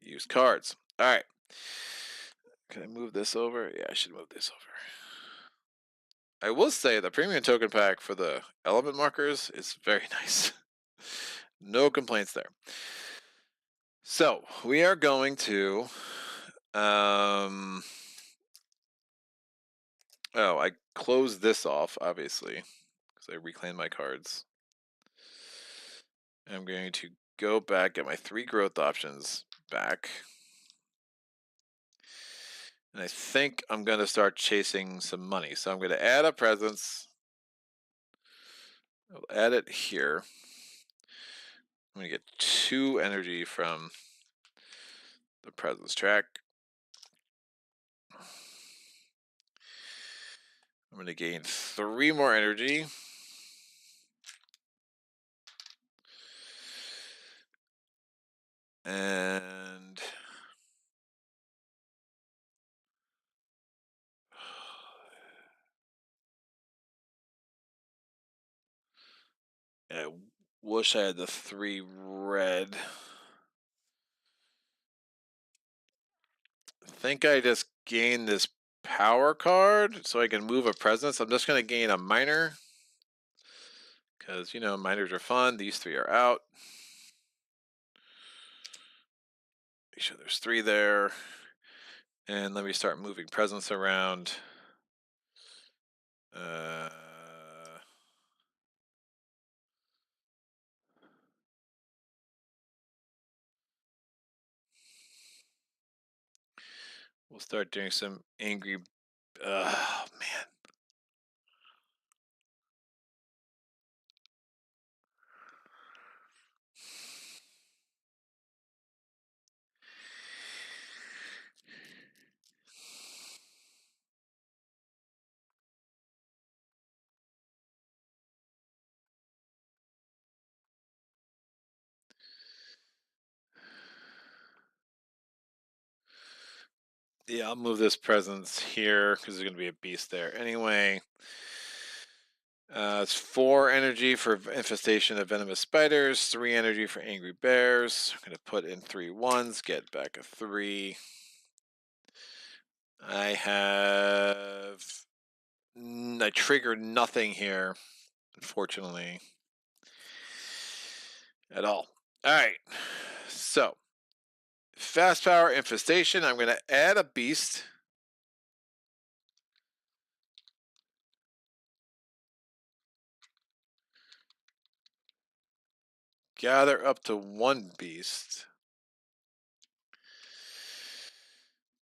used cards. All right. Can I move this over? Yeah, I should move this over. I will say the premium token pack for the element markers is very nice. No complaints there. So we are going to oh, I closed this off, obviously, because I reclaimed my cards. I'm going to go back, get my 3 growth options back. And I think I'm going to start chasing some money. So I'm going to add a presence. I'll add it here. I'm going to get 2 energy from the presence track. I'm going to gain 3 more energy. And I wish I had the 3 red. I think I just gained this power card so I can move a presence. I'm just going to gain a minor because, you know, minors are fun. These 3 are out. Make sure there's 3 there. And let me start moving presence around. We'll start doing some angry. Oh, man. Yeah, I'll move this presence here because there's going to be a beast there anyway. It's 4 energy for infestation of venomous spiders, 3 energy for angry bears. I'm going to put in 3 1s, get back a 3. I triggered nothing here, unfortunately, at all. All right, so fast power infestation. I'm going to add a beast. Gather up to 1 beast.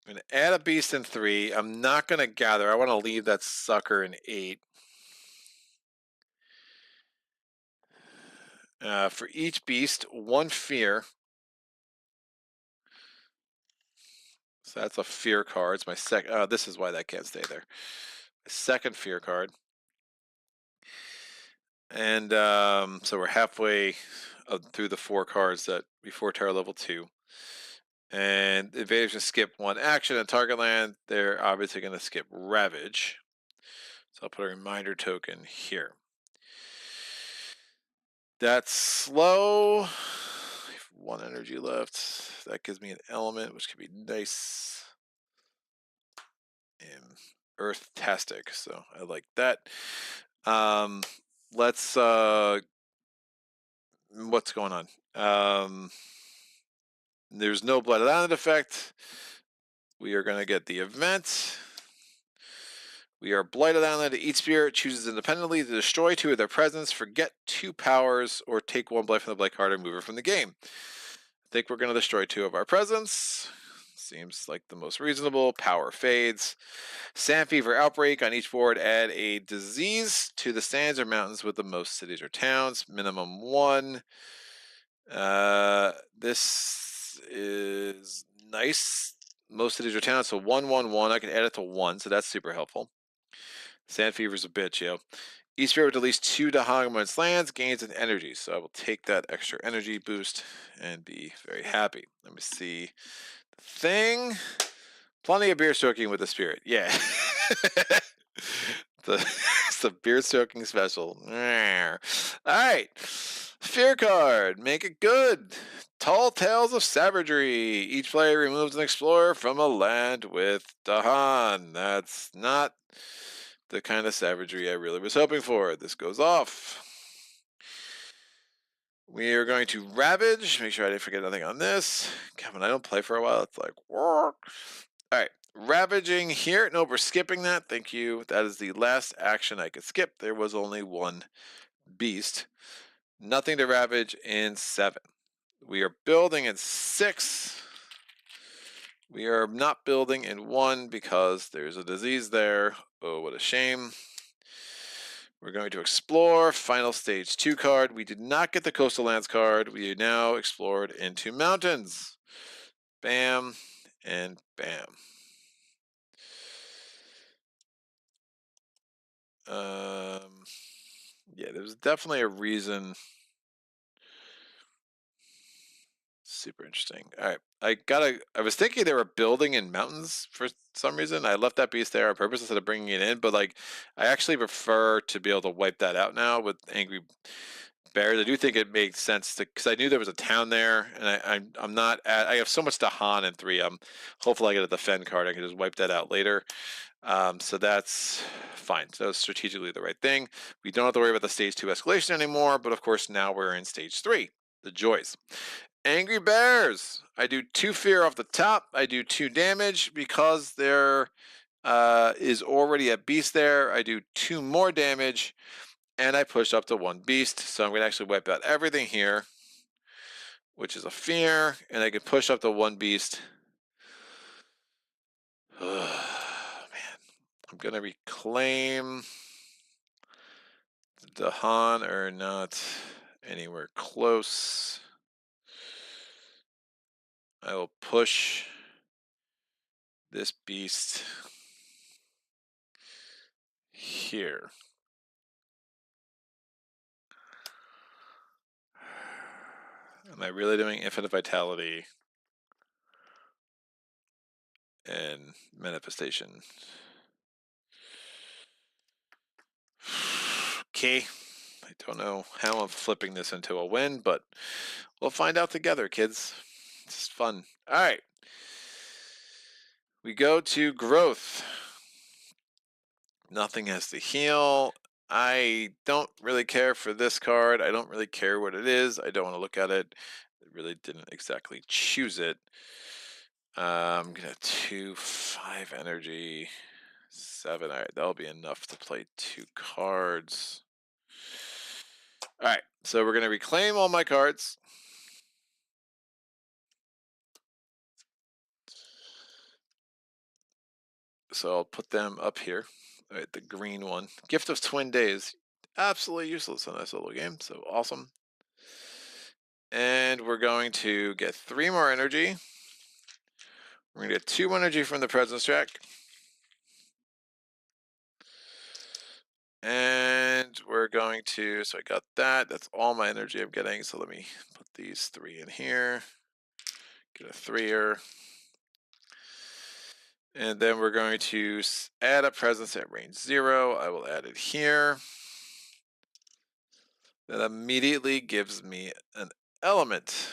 I'm going to add a beast in 3. I'm not going to gather. I want to leave that sucker in 8. For each beast, 1 fear. So that's a fear card. It's my second. This is why that can't stay there. second fear card. And so we're halfway through the 4 cards that before Terror level 2. And invaders can skip 1 action in target land. They're obviously going to skip Ravage. So I'll put a reminder token here. That's slow. I have 1 energy left. That gives me an element, which could be nice. And Earth-tastic, so I like that. Let's what's going on? There's no Blood Island effect. We are going to get the event. We are Blighted Island. Each spirit chooses independently to destroy 2 of their presence, forget 2 powers, or take 1 blight from the blight card and move it from the game. I think we're going to destroy 2 of our presence. Seems like the most reasonable. Power fades. Sand Fever Outbreak. On each board, add a disease to the sands or mountains with the most cities or towns. Minimum 1. This is nice. Most cities or towns, so 1, 1, 1. I can add it to 1, so that's super helpful. Sand Fever's a bitch, yo. Each spirit with at least 2 Dahang when it lands gains an energy, so I will take that extra energy boost and be very happy. Let me see. Thing. Plenty of beer stroking with the spirit. Yeah. It's the beer stroking special. Alright. Fear card. Make it good. Tall Tales of Savagery. Each player removes an explorer from a land with Dahan. That's not the kind of savagery I really was hoping for. This goes off. We are going to Ravage. Make sure I didn't forget nothing on this. Kevin, I don't play for a while. It's like, all right. Ravaging here. No, we're skipping that. Thank you. That is the last action I could skip. There was only 1 beast. Nothing to ravage in 7. We are building in 6. We are not building in 1 because there's a disease there. Oh, what a shame. We're going to explore. Final stage 2 card. We did not get the Coastal Lands card. We now explored into mountains. Bam and bam. Yeah, there's definitely a reason. Super interesting. All right, I was thinking they were building in mountains for some reason. I left that beast there on purpose instead of bringing it in, but like, I actually prefer to be able to wipe that out now with Angry Bears. I do think it makes sense to, because I knew there was a town there, and I'm not at. I have so much Dahan in 3. Hopefully I get a defend card. I can just wipe that out later. So that's fine. So that's strategically the right thing. We don't have to worry about the stage 2 escalation anymore, but of course now we're in stage 3. The joys. Angry Bears. I do 2 fear off the top. I do 2 damage because there is already a beast there. I do 2 more damage, and I push up to 1 beast. So I'm going to actually wipe out everything here, which is a fear, and I can push up to 1 beast. Oh, man. I'm going to reclaim. The Han are not anywhere close. I will push this beast here. Am I really doing infinite vitality and manifestation? Okay. I don't know how I'm flipping this into a win, but we'll find out together, kids. It's just fun. All right. We go to growth. Nothing has to heal. I don't really care for this card. I don't really care what it is. I don't want to look at it. I really didn't exactly choose it. I'm gonna 2, 5 energy, 7. All right, that'll be enough to play 2 cards. All right, so we're gonna reclaim all my cards. So I'll put them up here. All right, the green one. Gift of Twin Days. Absolutely useless in this little game, so awesome. And we're going to get 3 more energy. We're going to get 2 energy from the presence track. And we're going to, so I got that. That's all my energy I'm getting. So let me put these 3 in here. Get a 3-er. And then we're going to add a presence at range 0. I will add it here. That immediately gives me an element.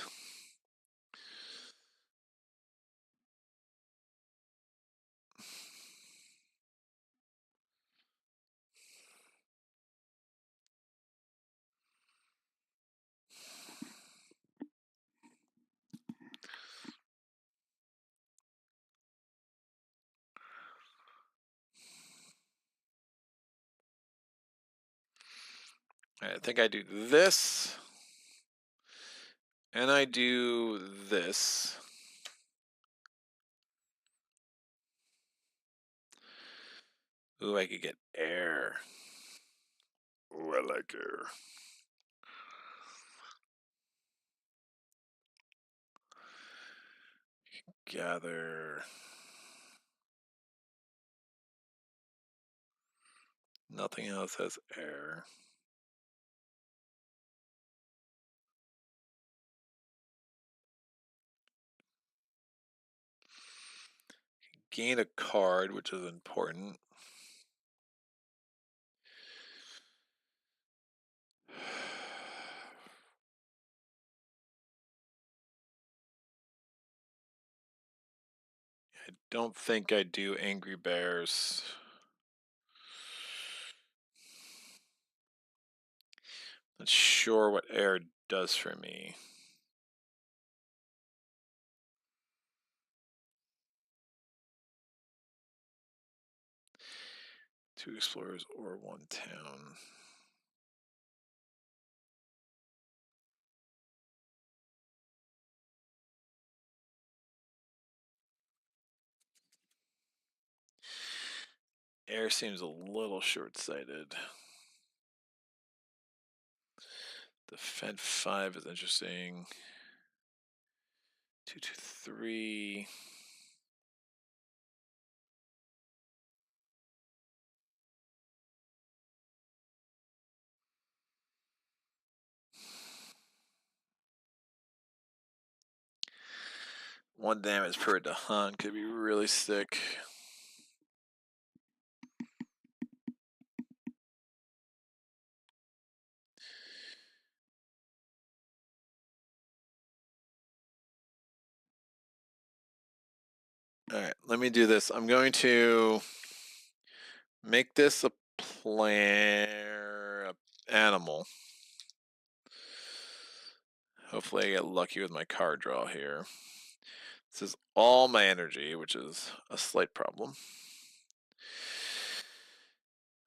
I think I do this. And I do this. Ooh, I could get air. Ooh, I like air. Gather. Nothing else has air. Gain a card, which is important. I don't think I do Angry Bears. Not sure what air does for me. Two explorers or 1 town. Air seems a little short-sighted. Defend 5 is interesting. 2, 2, 3. One damage per to hunt could be really sick. All right, let me do this. I'm going to make this a player animal. Hopefully I get lucky with my card draw here. This is all my energy, which is a slight problem.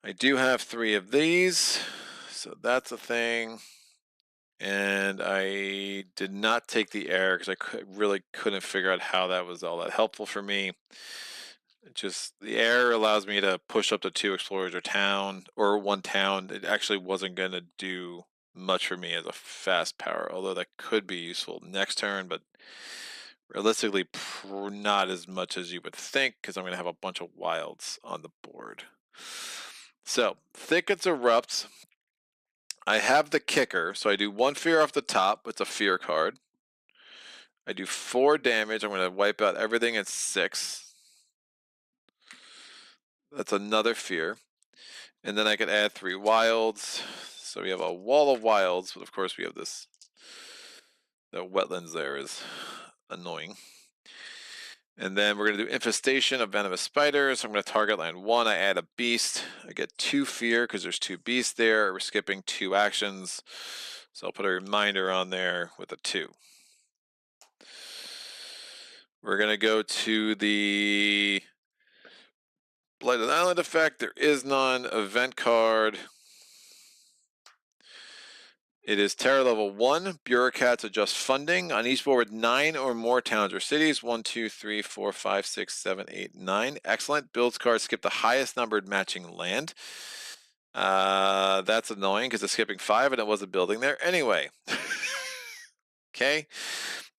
I do have 3 of these, so that's a thing. And I did not take the air because I really couldn't figure out how that was all that helpful for me. Just the air allows me to push up to 2 explorers or 1 town. It actually wasn't going to do much for me as a fast power, although that could be useful next turn, but realistically not as much as you would think because I'm going to have a bunch of wilds on the board. So thickets erupts. I have the kicker, so I do 1 fear off the top. It's a fear card. I do 4 damage. I'm going to wipe out everything at 6. That's another fear. And then I could add 3 wilds. So we have a wall of wilds, but of course we have this. The wetlands there is annoying. And then we're going to do infestation of venomous spiders. I'm going to target land 1. I add a beast. I get 2 fear because there's 2 beasts there. We're skipping 2 actions. So I'll put a reminder on there with a 2. We're going to go to the Blighted Island effect. There is none. Event card. It is terror level 1. Bureaucrats adjust funding. On each board with 9 or more towns or cities. 1, 2, 3, 4, 5, 6, 7, 8, 9. Excellent. Builds cards skip the highest numbered matching land. That's annoying because it's skipping 5 and it wasn't building there. Anyway. Okay.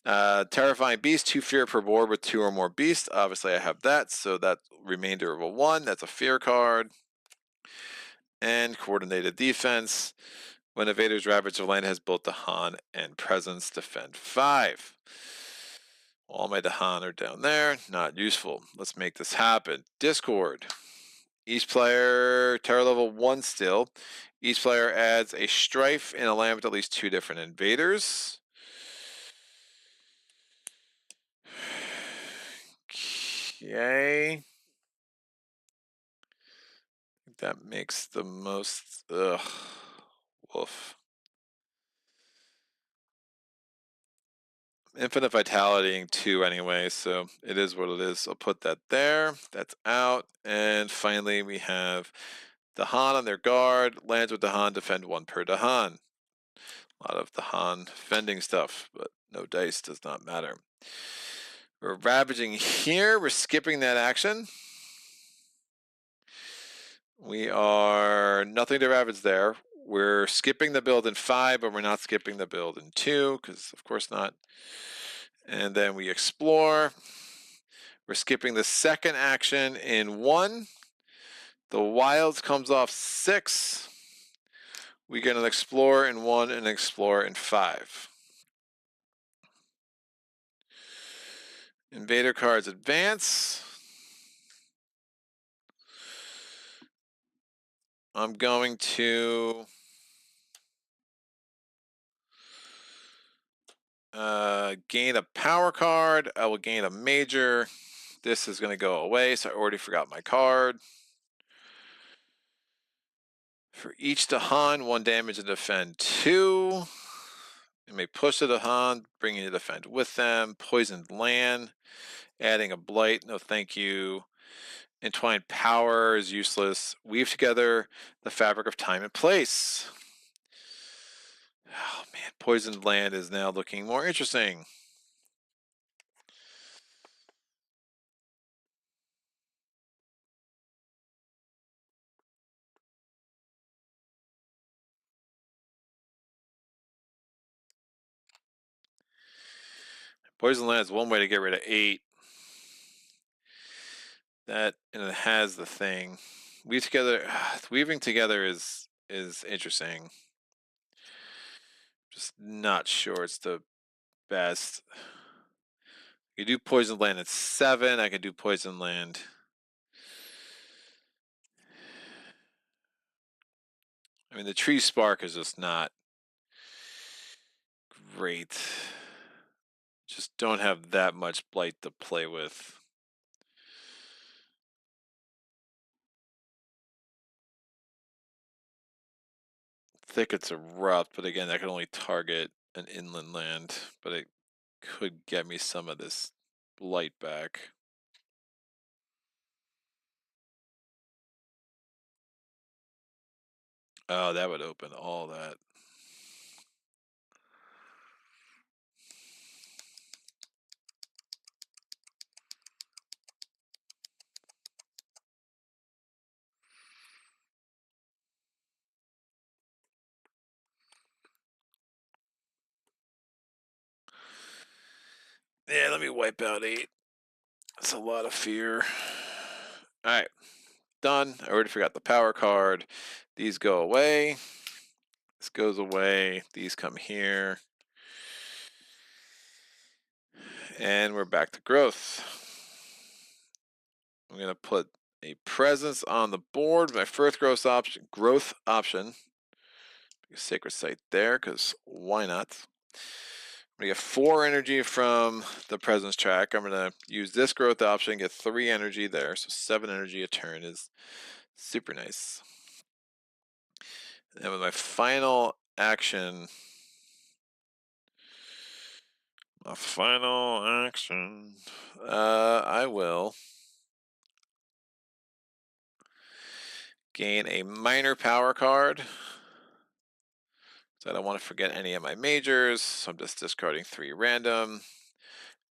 Terrifying beast, 2 fear per board with 2 or more beasts. Obviously I have that, so that remainder of a 1. That's a fear card. and coordinated defense. When invaders ravage the land, has both Dahan and presence. Defend 5. All my Dahan are down there. Not useful. Let's make this happen. Discord. Each player, terror level 1 still. Each player adds a strife in a land with at least 2 different invaders. Okay. That makes the most. Ugh. Woof. Infinite vitality 2 anyway, so it is what it is. I'll put that there. That's out. And finally, we have Dahan on their guard. Lands with Dahan, defend 1 per Dahan. A lot of Dahan fending stuff, but no dice, does not matter. We're ravaging here. We're skipping that action. We are nothing to ravage there. We're skipping the build in 5, but we're not skipping the build in 2, because of course not. And then we explore. We're skipping the second action in 1. The wilds comes off 6. We get an explore in 1 and an explore in 5. Invader cards advance. I'm going to gain a power card. I will gain a major. This is going to go away, so I already forgot my card. For each Dahan, 1 damage and defend 2. You may push the Dahan, bringing the defend with them. Poisoned land, adding a blight. No, thank you. Entwined power is useless. Weave together the fabric of time and place. Oh man, poisoned land is now looking more interesting. Poison land is one way to get rid of 8. That, and it has the thing. Weave together. Weaving together is interesting. Just not sure it's the best. You do poison land at 7. I could do poison land. I mean, the tree spark is just not great. Just don't have that much blight to play with. Thickets are rough, but again, that can only target an inland land, but it could get me some of this blight back. Oh, that would open all that. Yeah, let me wipe out 8. That's a lot of fear. Alright, done. I already forgot the power card. These go away. This goes away. These come here. And we're back to growth. I'm going to put a presence on the board. My first growth option. Sacred site there, because why not? I'm going to get 4 energy from the presence track. I'm going to use this growth option, get 3 energy there. So 7 energy a turn is super nice. And with my final action, I will gain a minor power card. So I don't want to forget any of my majors. So I'm just discarding 3 random.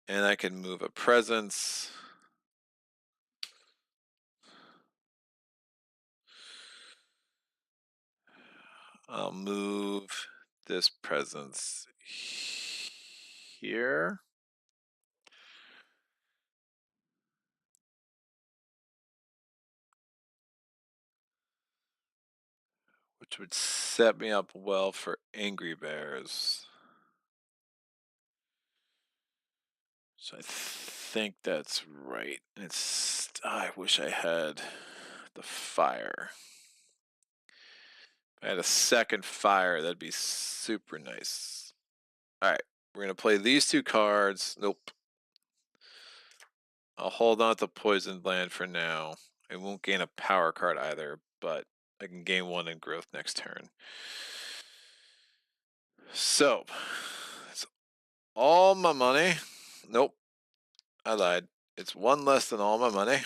And I can move a presence. I'll move this presence here. which would set me up well for Angry Bears. So I think that's right. It's I wish I had the fire. If I had a second fire, that'd be super nice. All right, we're gonna play these two cards. Nope. I'll hold on to Poisoned Land for now. I won't gain a power card either, but I can gain one in growth next turn. So, it's all my money. Nope, I lied. It's one less than all my money.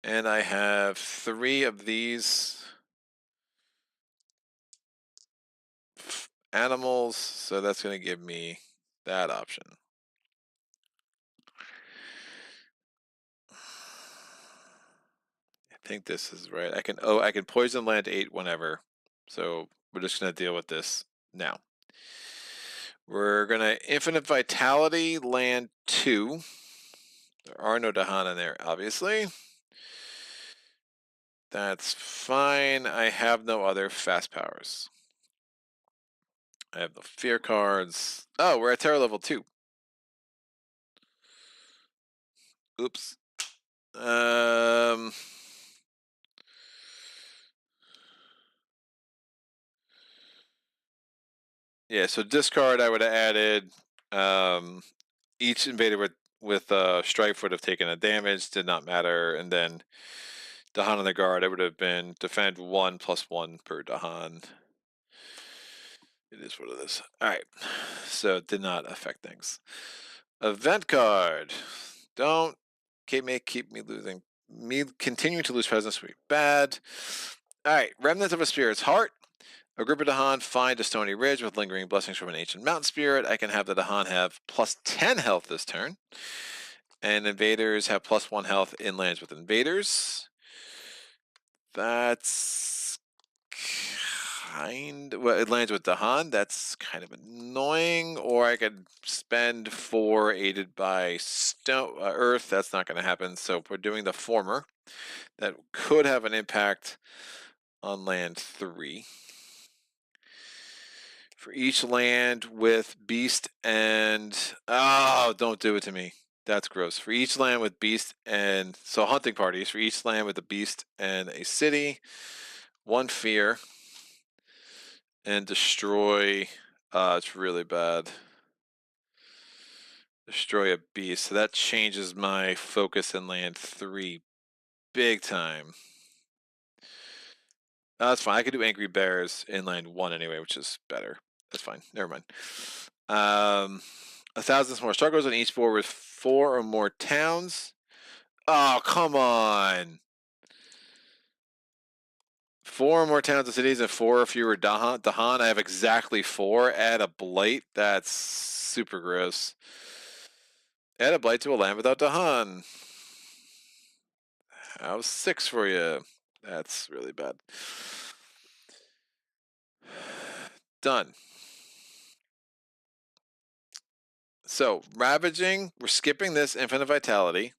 And I have 3 of these animals, so that's going to give me that option. I think this is right. I can poison land 8 whenever. So we're just going to deal with this now. We're going to Infinite Vitality land 2. There are no Dahan in there, obviously. That's fine. I have no other fast powers. I have the fear cards. Oh, we're at terror level 2. Oops. Yeah, so discard I would have added each invader with strife would have taken a damage, did not matter, and then Dahan on the guard, it would have been defend 1 + 1 per Dahan. It is what it is. Alright. So it did not affect things. Event card. Don't keep me losing. Me continuing to lose presence would be bad. Alright, Remnants of a Spirit's Heart. A group of Dahan find a stony ridge with lingering blessings from an ancient mountain spirit. I can have the Dahan have +10 health this turn. And invaders have +1 health in lands with invaders. That's well, it lands with Dahan. That's kind of annoying. Or I could spend 4 aided by Earth. That's not going to happen. So we're doing the former. That could have an impact on land 3. For each land with beast and oh, don't do it to me. That's gross. For each land with beast and so hunting parties, for each land with a beast and a city, 1 fear and destroy. It's really bad. Destroy a beast. So that changes my focus in land 3 big time. That's fine. I could do Angry Bears in land 1 anyway, which is better. That's fine. Never mind. 1,000 more struggles on each board with 4 or more towns. Oh, come on. 4 or more towns and cities and 4 or fewer Dahan. I have exactly 4. Add a blight. That's super gross. Add a blight to a land without Dahan. How's 6 for you? That's really bad. Done. So, Ravaging, we're skipping this Infinite Vitality.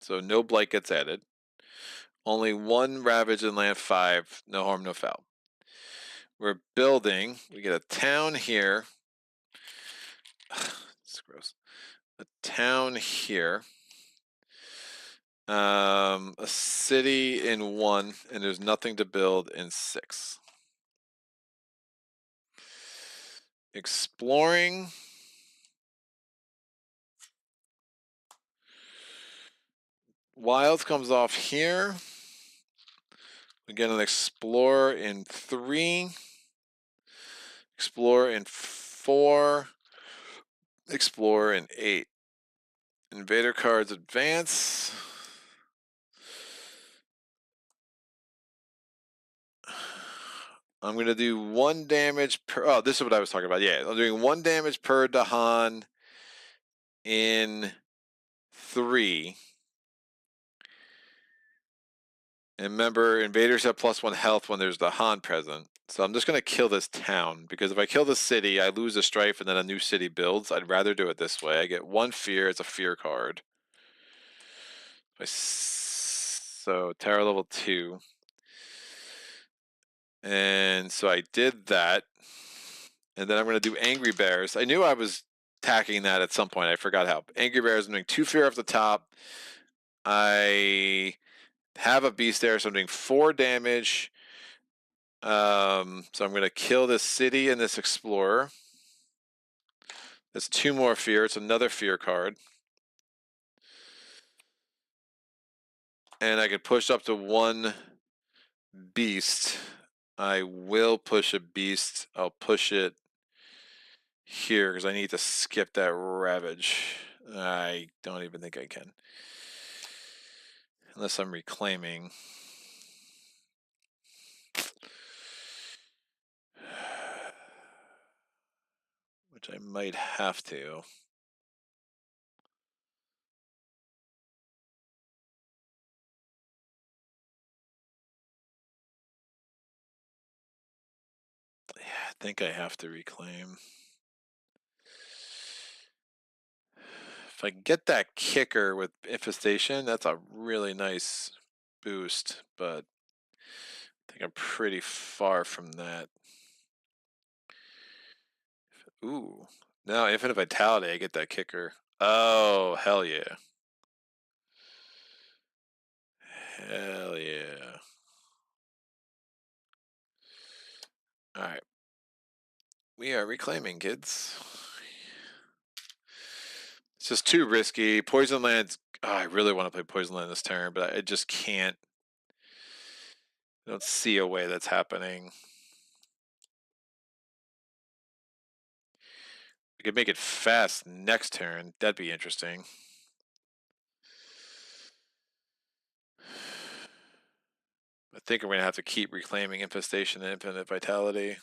So no blight gets added. Only 1 Ravage in land 5. No harm, no foul. We're building. We get a town here. It's gross. A town here. A city in 1, and there's nothing to build in 6. Exploring. Wilds comes off here. We get an Explorer in 3. Explorer in 4. Explorer in 8. Invader cards advance. I'm going to do 1 damage per... Oh, this is what I was talking about. Yeah, I'm doing 1 damage per Dahan in 3. And remember, invaders have +1 health when there's Dahan present. So I'm just going to kill this town, because if I kill the city, I lose a strife and then a new city builds. I'd rather do it this way. I get 1 fear. It's a fear card. So, Terror level 2. And so I did that. And then I'm going to do Angry Bears. I knew I was tacking that at some point. I forgot how. Angry Bears, I'm doing 2 fear off the top. I have a beast there, so I'm doing 4 damage. So I'm going to kill this city and this explorer. That's 2 more fear. It's another fear card. And I could push up to 1 beast. I will push a beast. I'll push it here because I need to skip that Ravage. I don't even think I can. Unless I'm reclaiming. Which I might have to. Yeah, I think I have to reclaim. If I get that kicker with Infestation, that's a really nice boost, but I think I'm pretty far from that. Ooh. No, Infinite Vitality, I get that kicker. Oh, hell yeah. Hell yeah. Alright. We are reclaiming, kids. It's just too risky. Poison Land's... Oh, I really want to play Poison Land this turn, but I just can't. I don't see a way that's happening. I could make it fast next turn. That'd be interesting. I think I'm going to have to keep reclaiming Infestation and Infinite Vitality.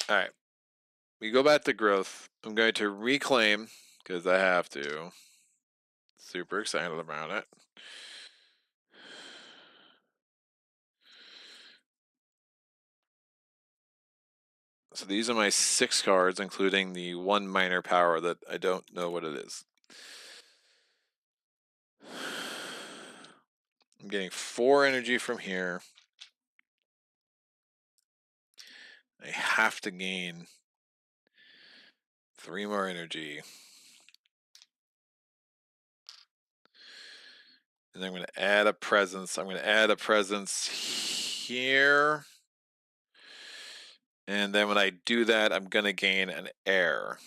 Alright. We go back to growth. I'm going to reclaim, because I have to. Super excited about it. So these are my 6 cards, including the 1 minor power that I don't know what it is. I'm getting 4 energy from here. I have to gain 3 more energy. And I'm going to add a presence. I'm going to add a presence here. And then when I do that, I'm going to gain an air.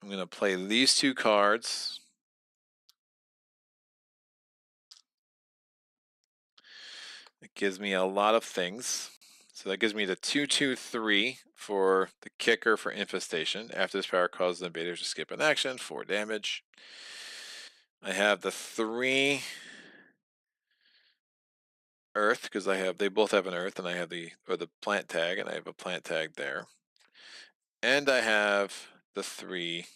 I'm going to play these 2 cards. It gives me a lot of things. So that gives me the 2/2/3 for the kicker for Infestation. After this power causes invaders to skip an action, 4 damage. I have the 3 Earth because they both have an Earth, and I have the plant tag, and I have a plant tag there. And I have the 3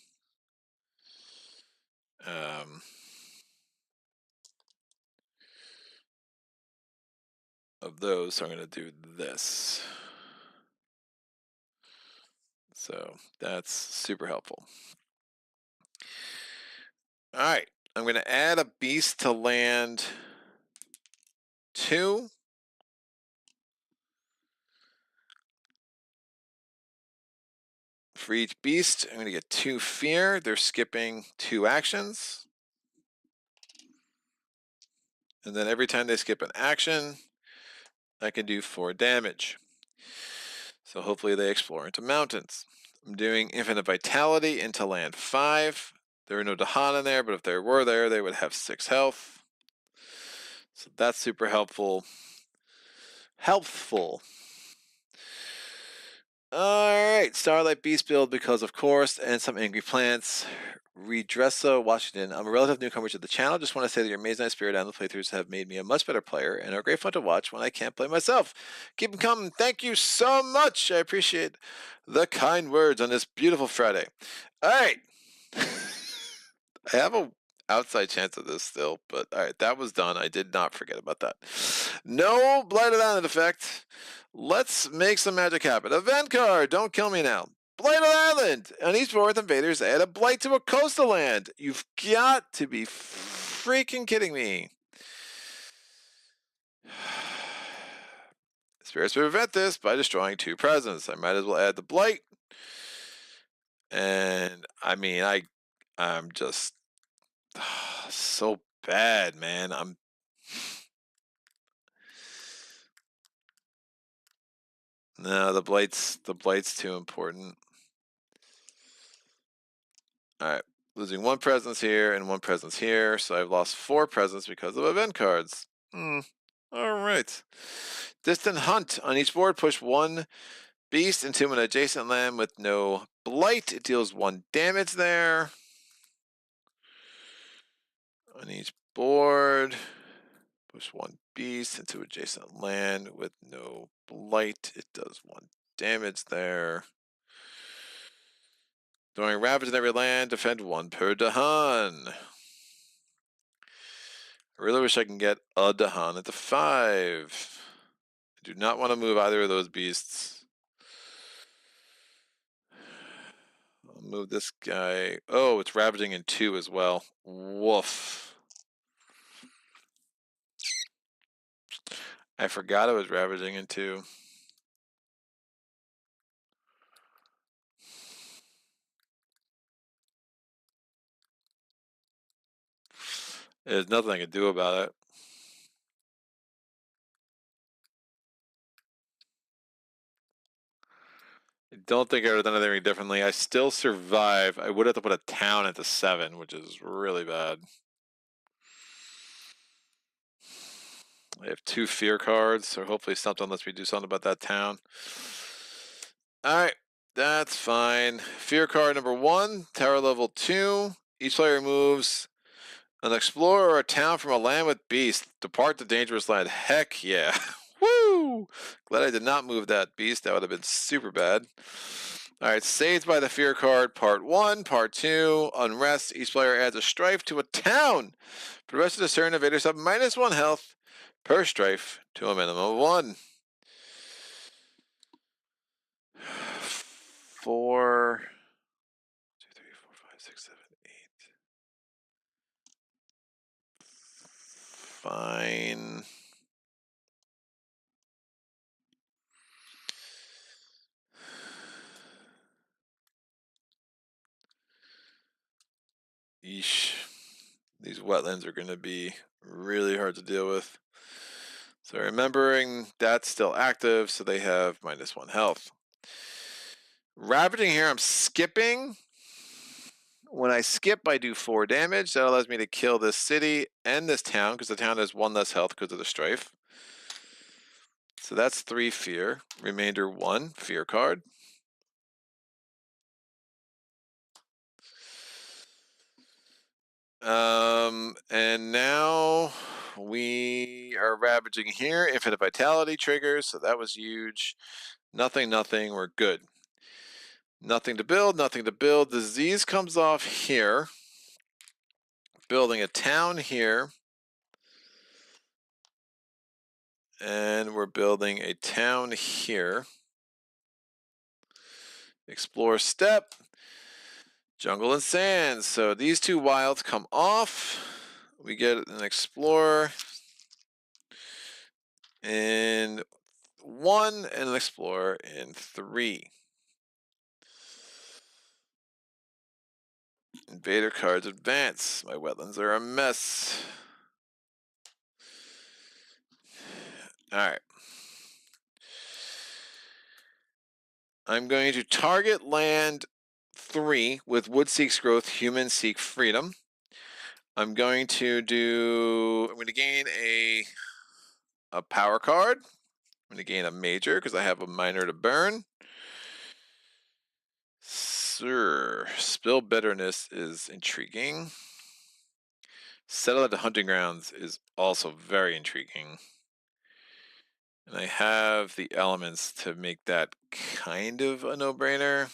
of those, so I'm going to do this. So that's super helpful. All right, I'm going to add a beast to land 2. For each beast, I'm going to get 2 fear. They're skipping 2 actions. And then every time they skip an action, I can do 4 damage. So hopefully they explore into mountains. I'm doing Infinite Vitality into land 5. There are no Dahan in there, but if there were there, they would have 6 health. So that's super helpful. Alright, Starlight Beast build because of course, and some Angry Plants. Redressa Washington. I'm a relative newcomer to the channel. Just want to say that your amazing spirit and the playthroughs have made me a much better player and are great fun to watch when I can't play myself. Keep them coming. Thank you so much. I appreciate the kind words on this beautiful Friday. All right. I have a outside chance of this still, but all right, that was done. I did not forget about that. No Blighted Island effect. Let's make some magic happen. Event card. Don't kill me now. Blighted Island. On each board, invaders add a blight to a coastal land. You've got to be freaking kidding me. Spirits will prevent this by destroying 2 presents. I might as well add the blight. And I mean, I'm just so bad, man. No, the blight's too important. All right, losing 1 presence here and 1 presence here, so I've lost 4 presents because of event cards. All right. Distant Hunt. On each board, push 1 beast into an adjacent land with no blight. It deals 1 damage there. On each board, push 1 beast into adjacent land with no blight. It does 1 damage there. Throwing ravage in every land, defend 1 per Dahan. I really wish I can get a Dahan at the 5. I do not want to move either of those beasts. I'll move this guy. Oh, it's ravaging in 2 as well. Woof. I forgot it was ravaging in 2. There's nothing I can do about it. I don't think I would have done anything differently. I still survive. I would have to put a town at the 7, which is really bad. I have 2 fear cards, so hopefully something lets me do something about that town. Alright, that's fine. Fear card number 1, tower level 2. Each player moves an explorer or a town from a land with beast. Depart the dangerous land. Heck yeah. Woo! Glad I did not move that beast. That would have been super bad. Alright, saved by the fear card, part 1. Part 2, unrest. Each player adds a strife to a town. For the rest of the turn, invaders have -1 health per strife to a minimum of 1. 4, 2, 3, 4, 5, 6, 7, 8. Fine. Yeesh. These wetlands are going to be really hard to deal with. So remembering that's still active, so they have -1 health. Ravaging here, I'm skipping. When I skip, I do 4 damage. That allows me to kill this city and this town, because the town has 1 less health because of the strife. So that's 3 fear. Remainder 1 fear card. And now we are ravaging here. Infinite vitality triggers, so that was huge. Nothing, we're good. Nothing to build, Disease comes off here. Building a town here. And we're building a town here. Explore step. Jungle and sand. So these 2 wilds come off. We get an explorer. In 1 and an explorer in 3. Invader cards advance. My wetlands are a mess. Alright. I'm going to target land 3 with Wood Seeks Growth, Human Seek Freedom. I'm going to gain a power card. I'm going to gain a major because I have a minor to burn. sir. Spill bitterness is intriguing. Settle at the hunting grounds is also very intriguing. And I have the elements to make that kind of a no-brainer.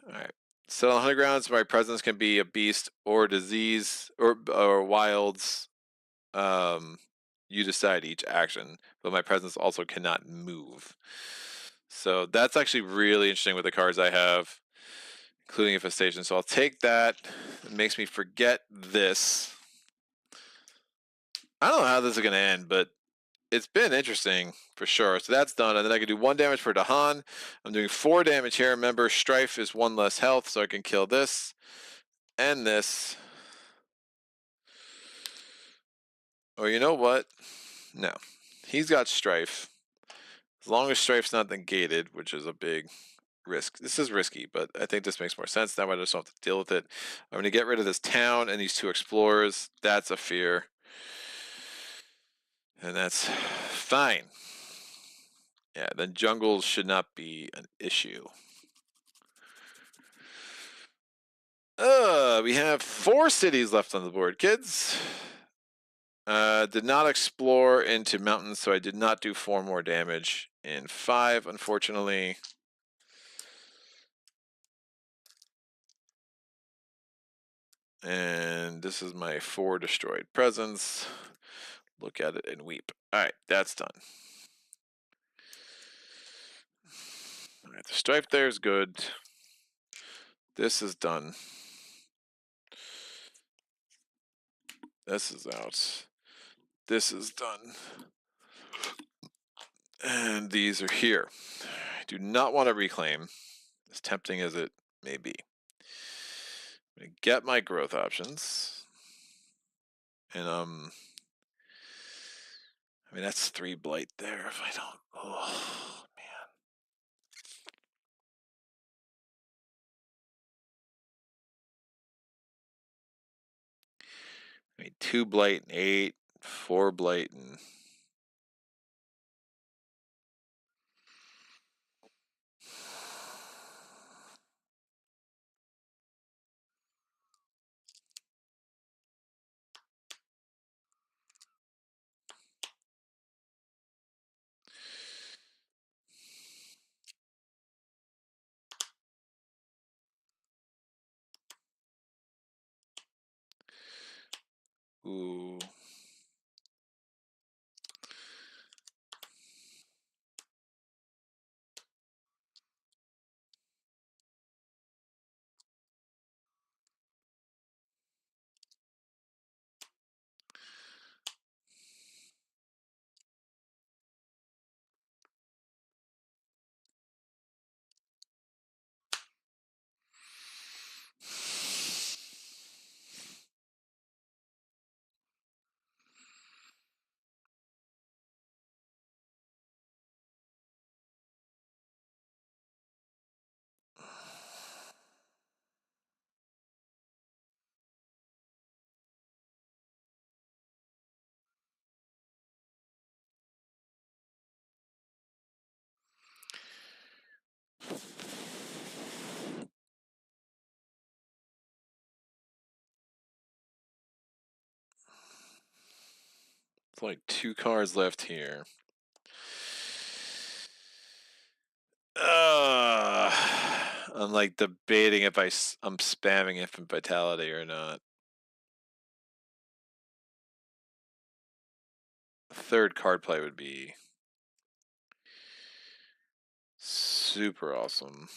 All right. So on hunting grounds, my presence can be a beast or disease or wilds. You decide each action, but my presence also cannot move. So that's actually really interesting with the cards I have, including infestation. So I'll take that. It makes me forget this. I don't know how this is gonna end, but it's been interesting for sure. So that's done, and then I can do 1 damage for Dahan. I'm doing 4 damage here. Remember, Strife is 1 less health, so I can kill this and this. Or you know what? No, he's got Strife. As long as Strife's not negated, which is a big risk. This is risky, but I think this makes more sense. Now I just don't have to deal with it. I'm going to get rid of this town and these 2 explorers. That's a fear. And that's fine. Yeah, then jungles should not be an issue. We have 4 cities left on the board, kids. Did not explore into mountains, so I did not do 4 more damage in 5, unfortunately. And this is my 4 destroyed presence. Look at it and weep. All right, that's done. All right, the stripe there is good. This is done. This is out. This is done. And these are here. I do not want to reclaim, as tempting as it may be. I'm going to get my growth options. And, I mean, that's 3 blight there if I don't. Oh, man. I mean, 2 blight and 8, 4 blight and. Ooh. It's like 2 cards left here. I'm like debating if I'm spamming Infant Vitality or not. 3rd card play would be super awesome.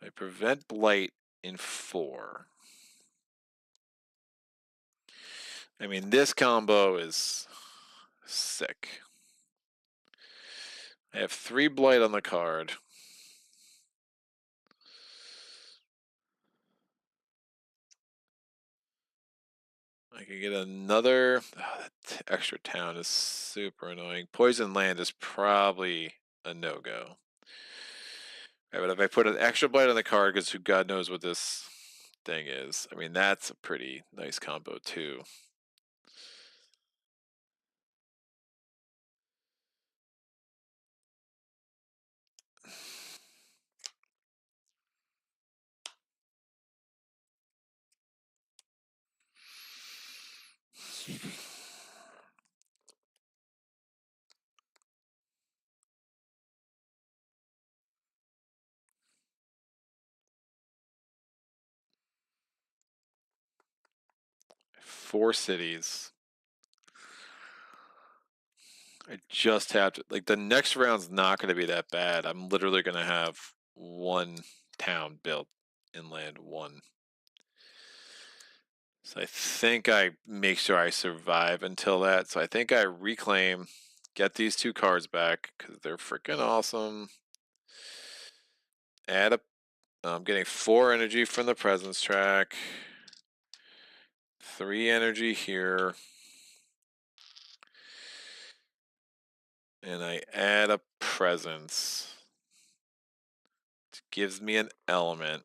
I prevent blight in 4. I mean, this combo is sick. I have 3 blight on the card. I can get another. Oh, that extra town is super annoying. Poison land is probably a no-go. Right, but if I put an extra blight on the card, because who God knows what this thing is. I mean, that's a pretty nice combo too. Four cities. I just have to, like, the next round's not going to be that bad. I'm literally going to have one town built inland, one. So I think I make sure I survive until that. So I think I reclaim, get these two cards back because they're freaking awesome. Add a, I'm getting 4 energy from the presence track. 3 energy here. And I add a presence. It gives me an element.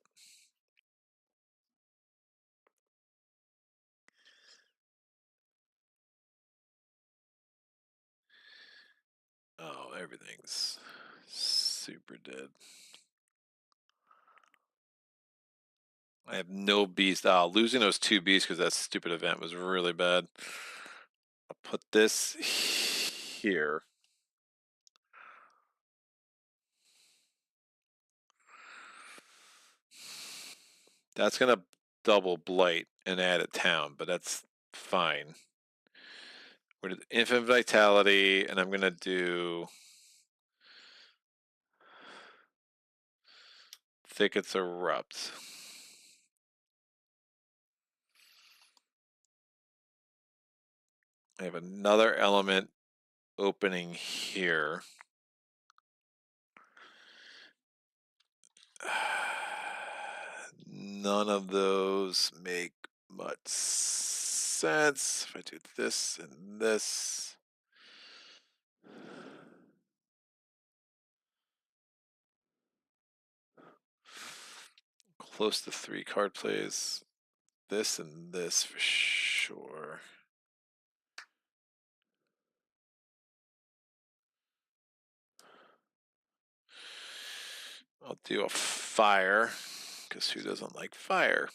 Oh, everything's super dead. I have no beast. Losing those 2 beasts because that stupid event was really bad. I'll put this here. That's going to double blight and add a town, but that's fine. We're at infinite vitality, and I'm going to do thickets erupt. I have another element opening here. None of those make much sense. If I do this and this. Close to 3 card plays. This and this for sure. I'll do a fire, because who doesn't like fire?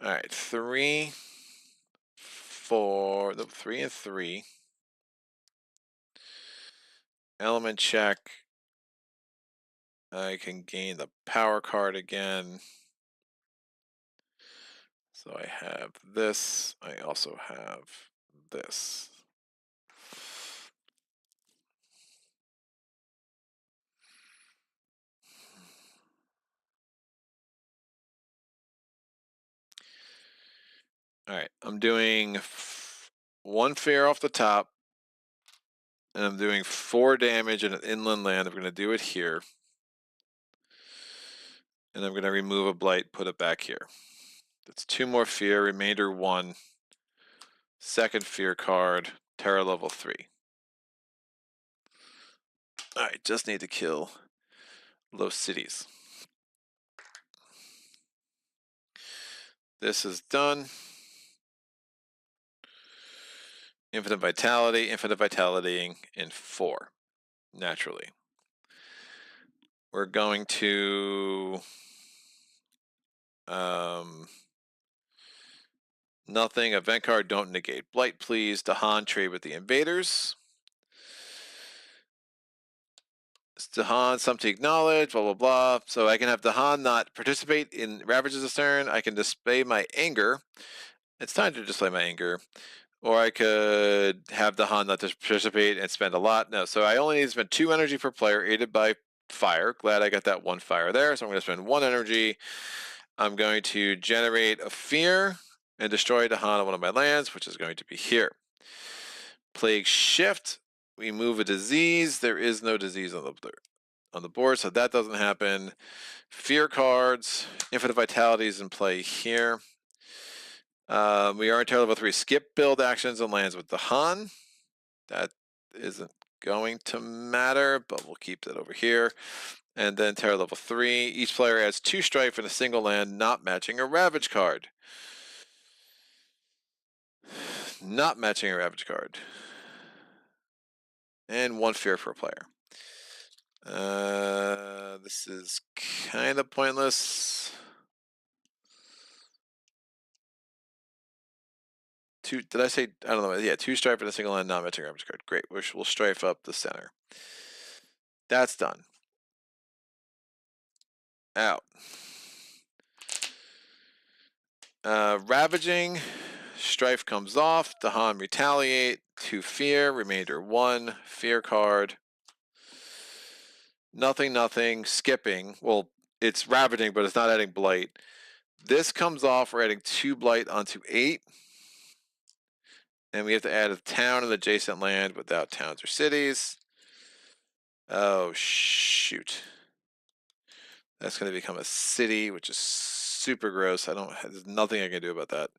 All right, 3, 4, no, 3 and 3. Element check. I can gain the power card again. So I have this. I also have this. All right, I'm doing 1 fear off the top, and I'm doing 4 damage in an inland land. I'm going to do it here. And I'm going to remove a blight, put it back here. That's 2 more fear, remainder 1. Second fear card, terror level 3. Alright, just need to kill those cities. This is done. Infinite vitality in 4, naturally. We're going to nothing. Event card, don't negate blight, please. Dahan, trade with the invaders. Dahan, something to acknowledge, blah, blah, blah. So I can have Dahan not participate in Ravages of Stern. I can display my anger. It's time to display my anger. Or I could have Dahan not participate and spend a lot. No, so I only need to spend 2 energy per player, aided by fire. Glad I got that 1 fire there. So I'm going to spend 1 energy. I'm going to generate a fear and destroy Dahan on one of my lands, which is going to be here. Plague Shift. We move a disease. There is no disease on the board, so that doesn't happen. Fear cards. Infinite Vitality is in play here. We are in terror level 3. Skip build actions and lands with Dahan. That isn't going to matter, but we'll keep that over here. And then terror level 3. Each player adds 2 strife in a single land, not matching a ravage card. Not matching a ravage card. And 1 fear for a player. This is kind of pointless. Did I say? I don't know. Yeah, 2 strife in a single land, not matching a ravage card. Great. We'll strife up the center. That's done. Out. Ravaging. Strife comes off. Dahan retaliate. 2 fear. Remainder 1. Fear card. Nothing. Skipping. Well, it's ravaging, but it's not adding blight. This comes off. We're adding 2 blight onto 8. And we have to add a town and adjacent land without towns or cities. Oh, shoot. That's going to become a city, which is super gross. There's nothing I can do about that.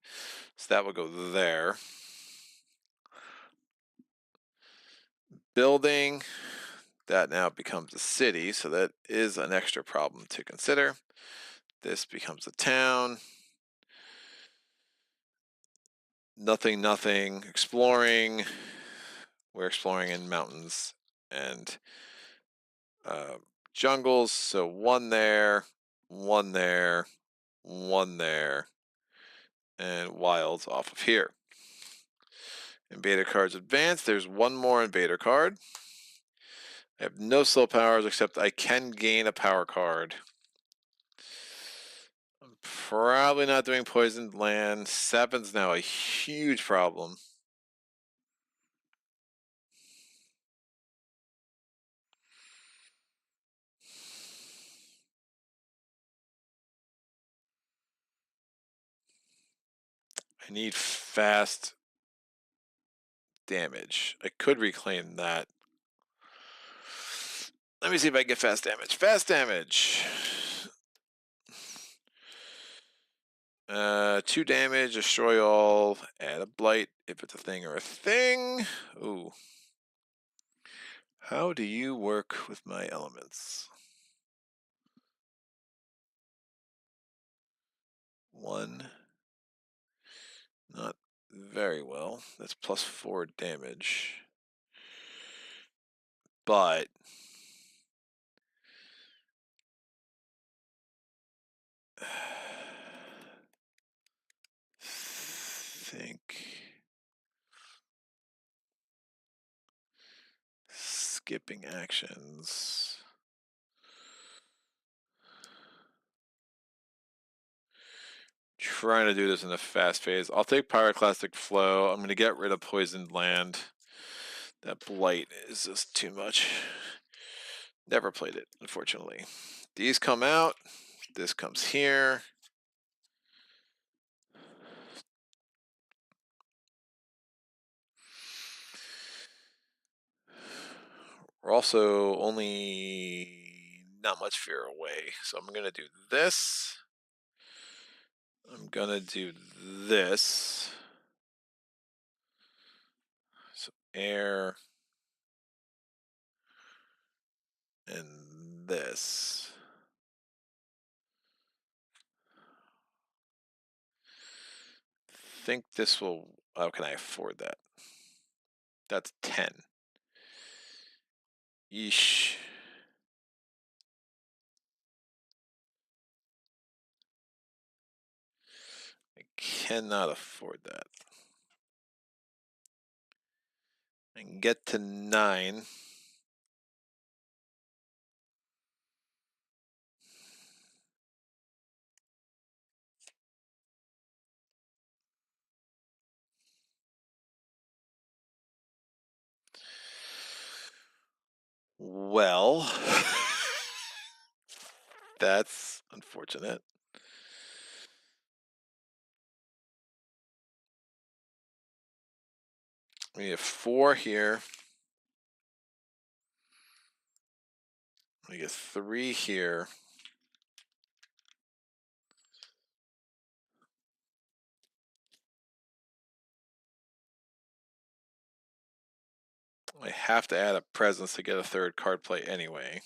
So that will go there. Building. That now becomes a city, so that is an extra problem to consider. This becomes a town. Nothing. Exploring. We're exploring in mountains and jungles. So 1 there, 1 there, 1 there, and wilds off of here. Invader cards advanced. There's 1 more invader card. I have no slow powers except I can gain a power card. I'm probably not doing poisoned land. 7's now a huge problem. I need fast damage. I could reclaim that. Let me see if I can get fast damage. Fast damage. 2 damage, destroy all, add a blight if it's a thing or a thing. Ooh. How do you work with my elements? 1. Not very well. That's +4 damage. But think skipping actions. Trying to do this in a fast phase. I'll take Pyroclastic Flow. I'm going to get rid of Poisoned Land. That blight is just too much. Never played it, unfortunately. These come out. This comes here. We're also only not much fear away. So I'm going to do this. I'm going to do this. So air. And this. Think this will. How can I afford that? That's 10. Yeesh. I cannot afford that. I can get to 9. Well, that's unfortunate. We have 4 here. We get 3 here. I have to add a presence to get a third card play anyway.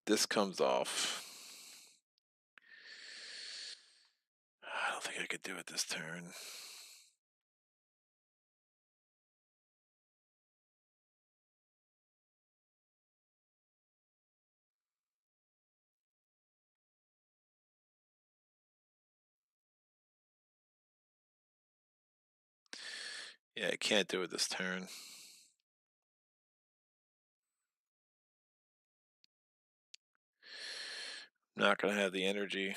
This comes off. I don't think I could do it this turn. Yeah, I can't do it this turn. Not gonna have the energy.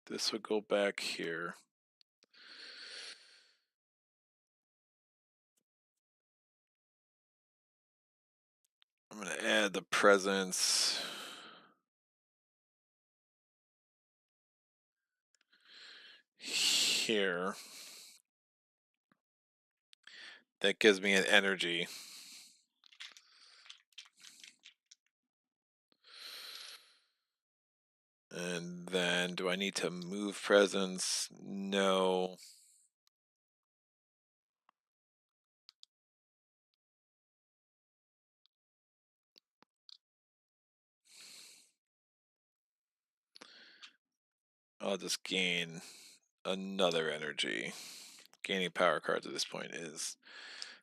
This would go back here. I'm gonna add the presence here. That gives me an energy. And then do I need to move presence? No. I'll just gain another energy. Gaining power cards at this point is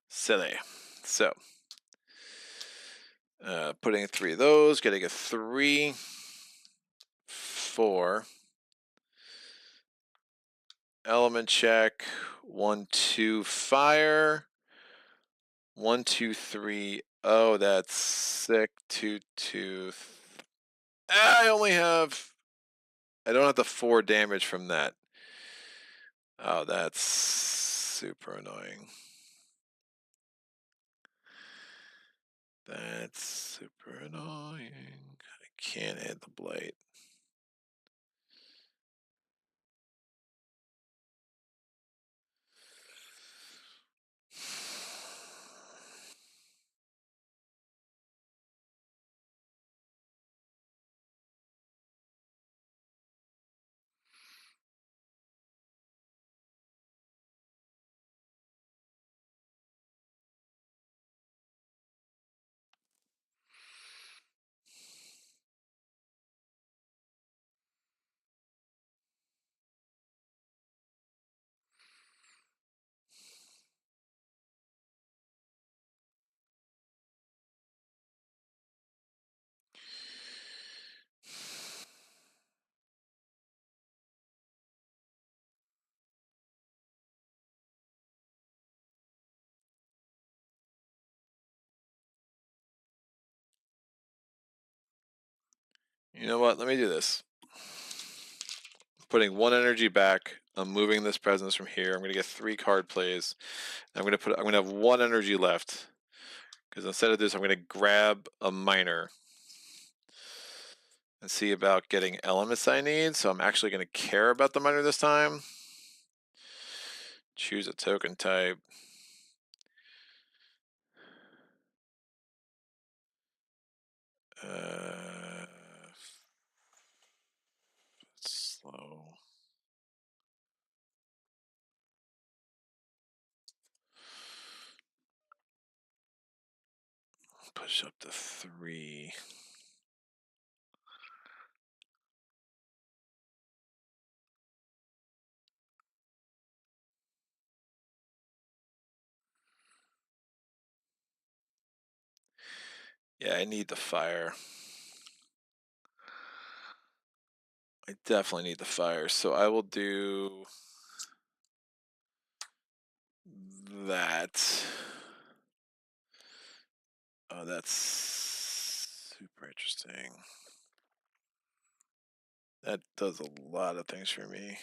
silly. So, putting 3 of those, getting a 3, 4. Element check, 1, 2, fire. 1, 2, 3. Oh, that's sick. 2, 2. I only have. I don't have the 4 damage from that. Oh, that's super annoying. That's super annoying. I can't add the blight. You know what? Let me do this. Putting 1 energy back. I'm moving this presence from here. I'm gonna get 3 card plays. I'm gonna have 1 energy left. Because instead of this, I'm gonna grab a minor and see about getting elements I need. So I'm actually gonna care about the minor this time. Choose a token type. Slow. Push up to 3. Yeah, I need the fire. I definitely need the fire. So I will do that. Oh, that's super interesting. That does a lot of things for me.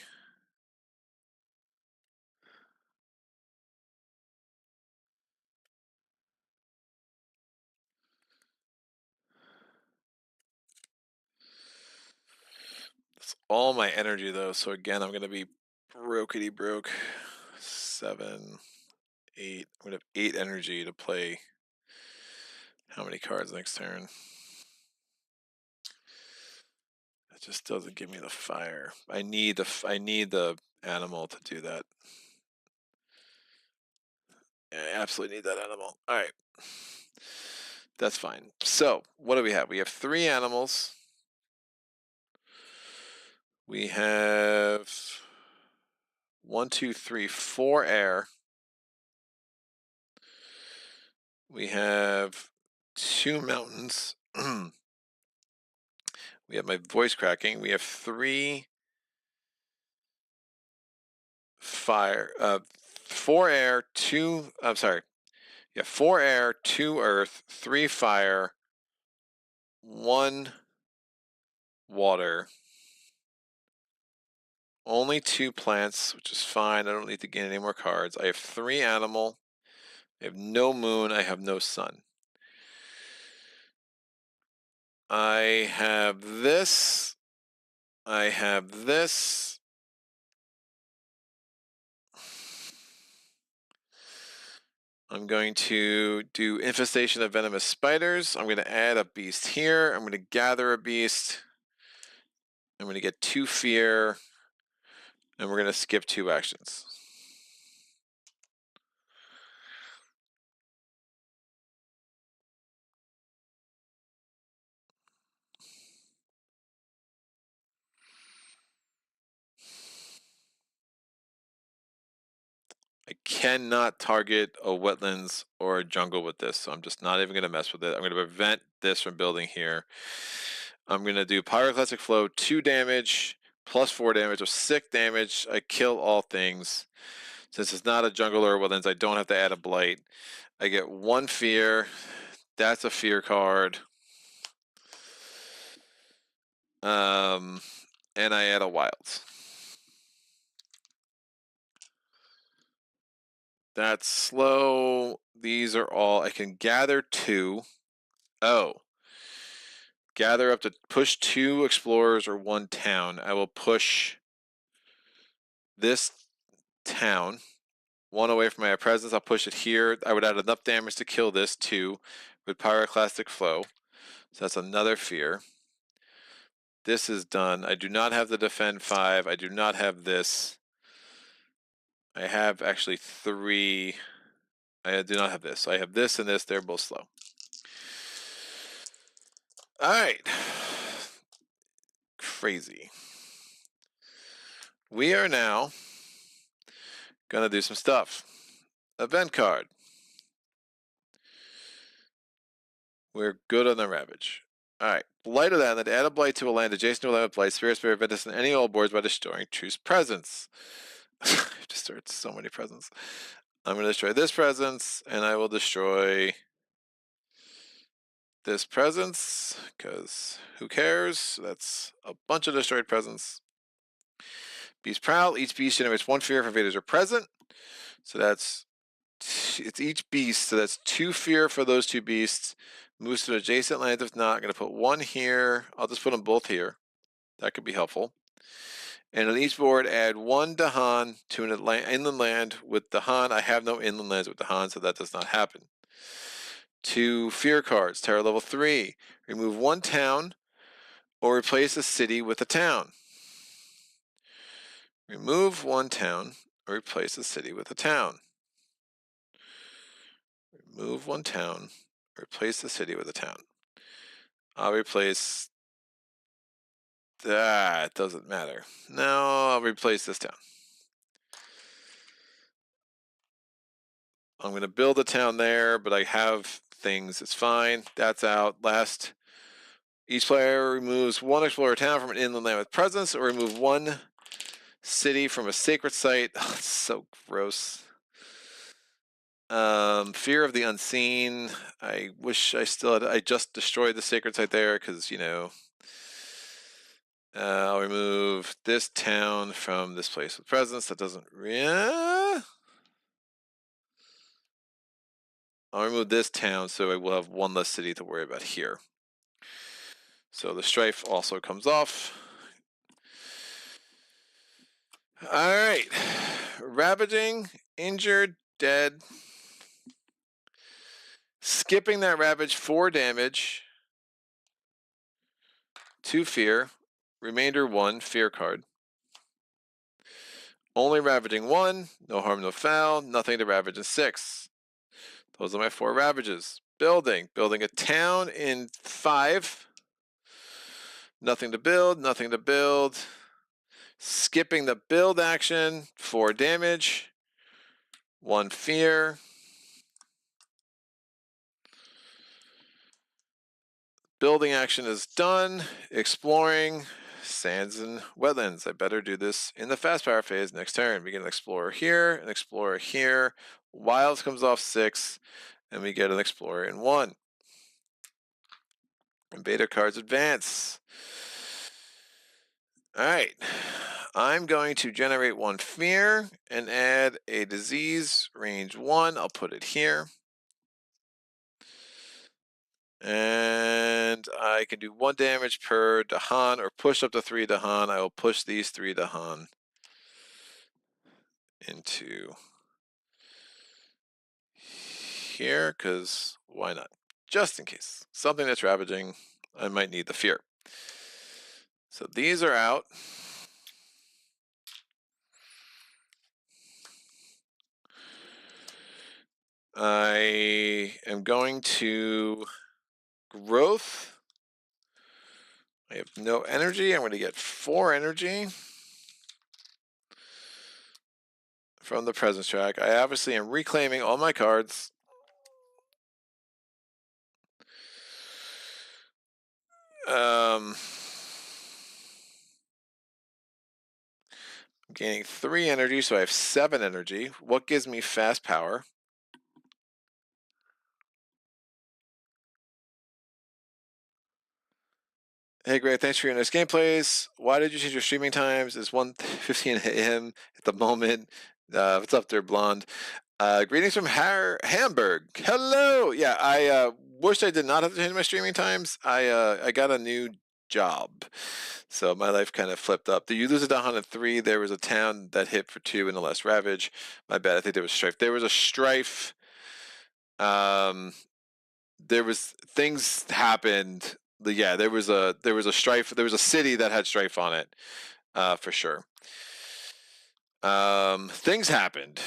That's all my energy though. So again, I'm gonna be brokety broke. 7, 8. I'm gonna have 8 energy to play. How many cards next turn? It just doesn't give me the fire. I need the animal to do that. I absolutely need that animal. All right. That's fine. So, what do we have? We have 3 animals. We have 1, 2, 3, 4 air. We have 2 mountains. We have my voice cracking. We have 3 fire, 4 air, 2. I'm sorry. Yeah, 4 air, 2 earth, 3 fire, 1 water. Only 2 plants, which is fine. I don't need to gain any more cards. I have 3 animal. I have no moon. I have no sun. I have this. I have this. I'm going to do infestation of venomous spiders. I'm going to add a beast here. I'm going to gather a beast. I'm going to get 2 fear. And we're going to skip 2 actions. I cannot target a wetlands or a jungle with this, so I'm just not even going to mess with it. I'm going to prevent this from building here. I'm going to do Pyroclastic Flow, 2 damage, plus 4 damage, so 6 damage. I kill all things. Since it's not a jungle or wetlands, I don't have to add a blight. I get 1 fear. That's a fear card. And I add a wilds. That's slow. These are all, I can gather 2. Oh. Gather up to push 2 explorers or 1 town. I will push this town 1 away from my presence. I'll push it here. I would add enough damage to kill this 2 with Pyroclastic Flow. So that's another fear. This is done. I do not have the defend 5. I do not have this. I have actually 3. I do not have this. So I have this and this. They're both slow. All right. Crazy. We are now gonna do some stuff. Event card. We're good on the Ravage. Alright. Blight of the Island. Add a blight to a land adjacent to a land with blight. Spirit, ventus, and any old boards by destroying True's presence. I've destroyed so many presents. I'm going to destroy this presence, and I will destroy this presence, because who cares? So that's a bunch of destroyed presents. Beast Prowl. Each beast generates 1 fear if invaders are present. So that's, it's each beast, so that's 2 fear for those 2 beasts. Moves to an adjacent land. If not, I'm going to put 1 here. I'll just put them both here. That could be helpful. And on each board, add 1 Dahan to an inland land with Dahan. I have no inland lands with Dahan, so that does not happen. 2 fear cards. Terror level 3. Remove 1 town or replace a city with a town. Remove 1 town or replace a city with a town. Remove 1 town, replace the city with a town. I'll replace that. Doesn't matter. No, I'll replace this town. I'm going to build a town there, but I have things. It's fine. That's out. Last. Each player removes 1 explorer town from an inland land with presence, or remove 1 city from a sacred site. Oh, it's so gross. Fear of the unseen. I wish I still had. I just destroyed the sacred site there because, you know. I'll remove this town from this place with presence. That doesn't. I'll remove this town so I will have 1 less city to worry about here. So the strife also comes off. All right. Ravaging, injured, dead. Skipping that Ravage, 4 damage. 2 fear. Remainder 1, fear card. Only ravaging 1, no harm, no foul, nothing to ravage in 6. Those are my 4 ravages. Building a town in 5. Nothing to build, nothing to build. Skipping the build action, 4 damage, 1 fear. Building action is done. Exploring sands and wetlands. I better do this in the fast power phase next turn. We get an explorer here, an explorer here. Wilds comes off 6, and we get an explorer in 1. Invader cards advance. Alright. I'm going to generate 1 fear and add a disease, range 1. I'll put it here. And I can do 1 damage per Dahan or push up to 3 Dahan. I will push these 3 Dahan into here, because why not? Just in case. Something that's ravaging, I might need the fear. So these are out. I am going to growth. I have no energy. I'm going to get 4 energy from the presence track. I obviously am reclaiming all my cards. I'm gaining 3 energy, so I have 7 energy. What gives me fast power? Hey Greg, thanks for your nice gameplays. Why did you change your streaming times? It's 1:15 a.m. at the moment. What's up there, Blonde? Greetings from Hamburg. Hello. Yeah, I wish I did not have to change my streaming times. I got a new job, so my life kind of flipped up. Did you lose a Dahan at 3? There was a town that hit for 2 in the last Ravage. My bad. I think there was strife. There was a strife. There was things happened. Yeah, there was a strife. There was a city that had strife on it, for sure. Things happened.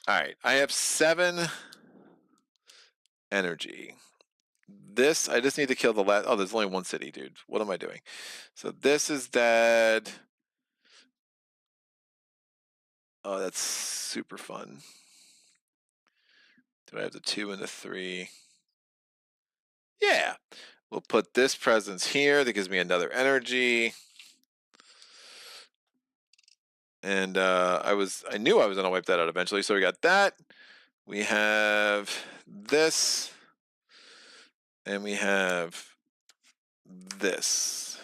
All right, I have 7 energy. This, I just need to kill the last. Oh, there's only 1 city, dude. What am I doing? So this is dead. Oh, that's super fun. Do I have the 2 and the 3? Yeah. We'll put this presence here. That gives me another energy. And I knew I was gonna wipe that out eventually. So we got that. We have this, and we have this.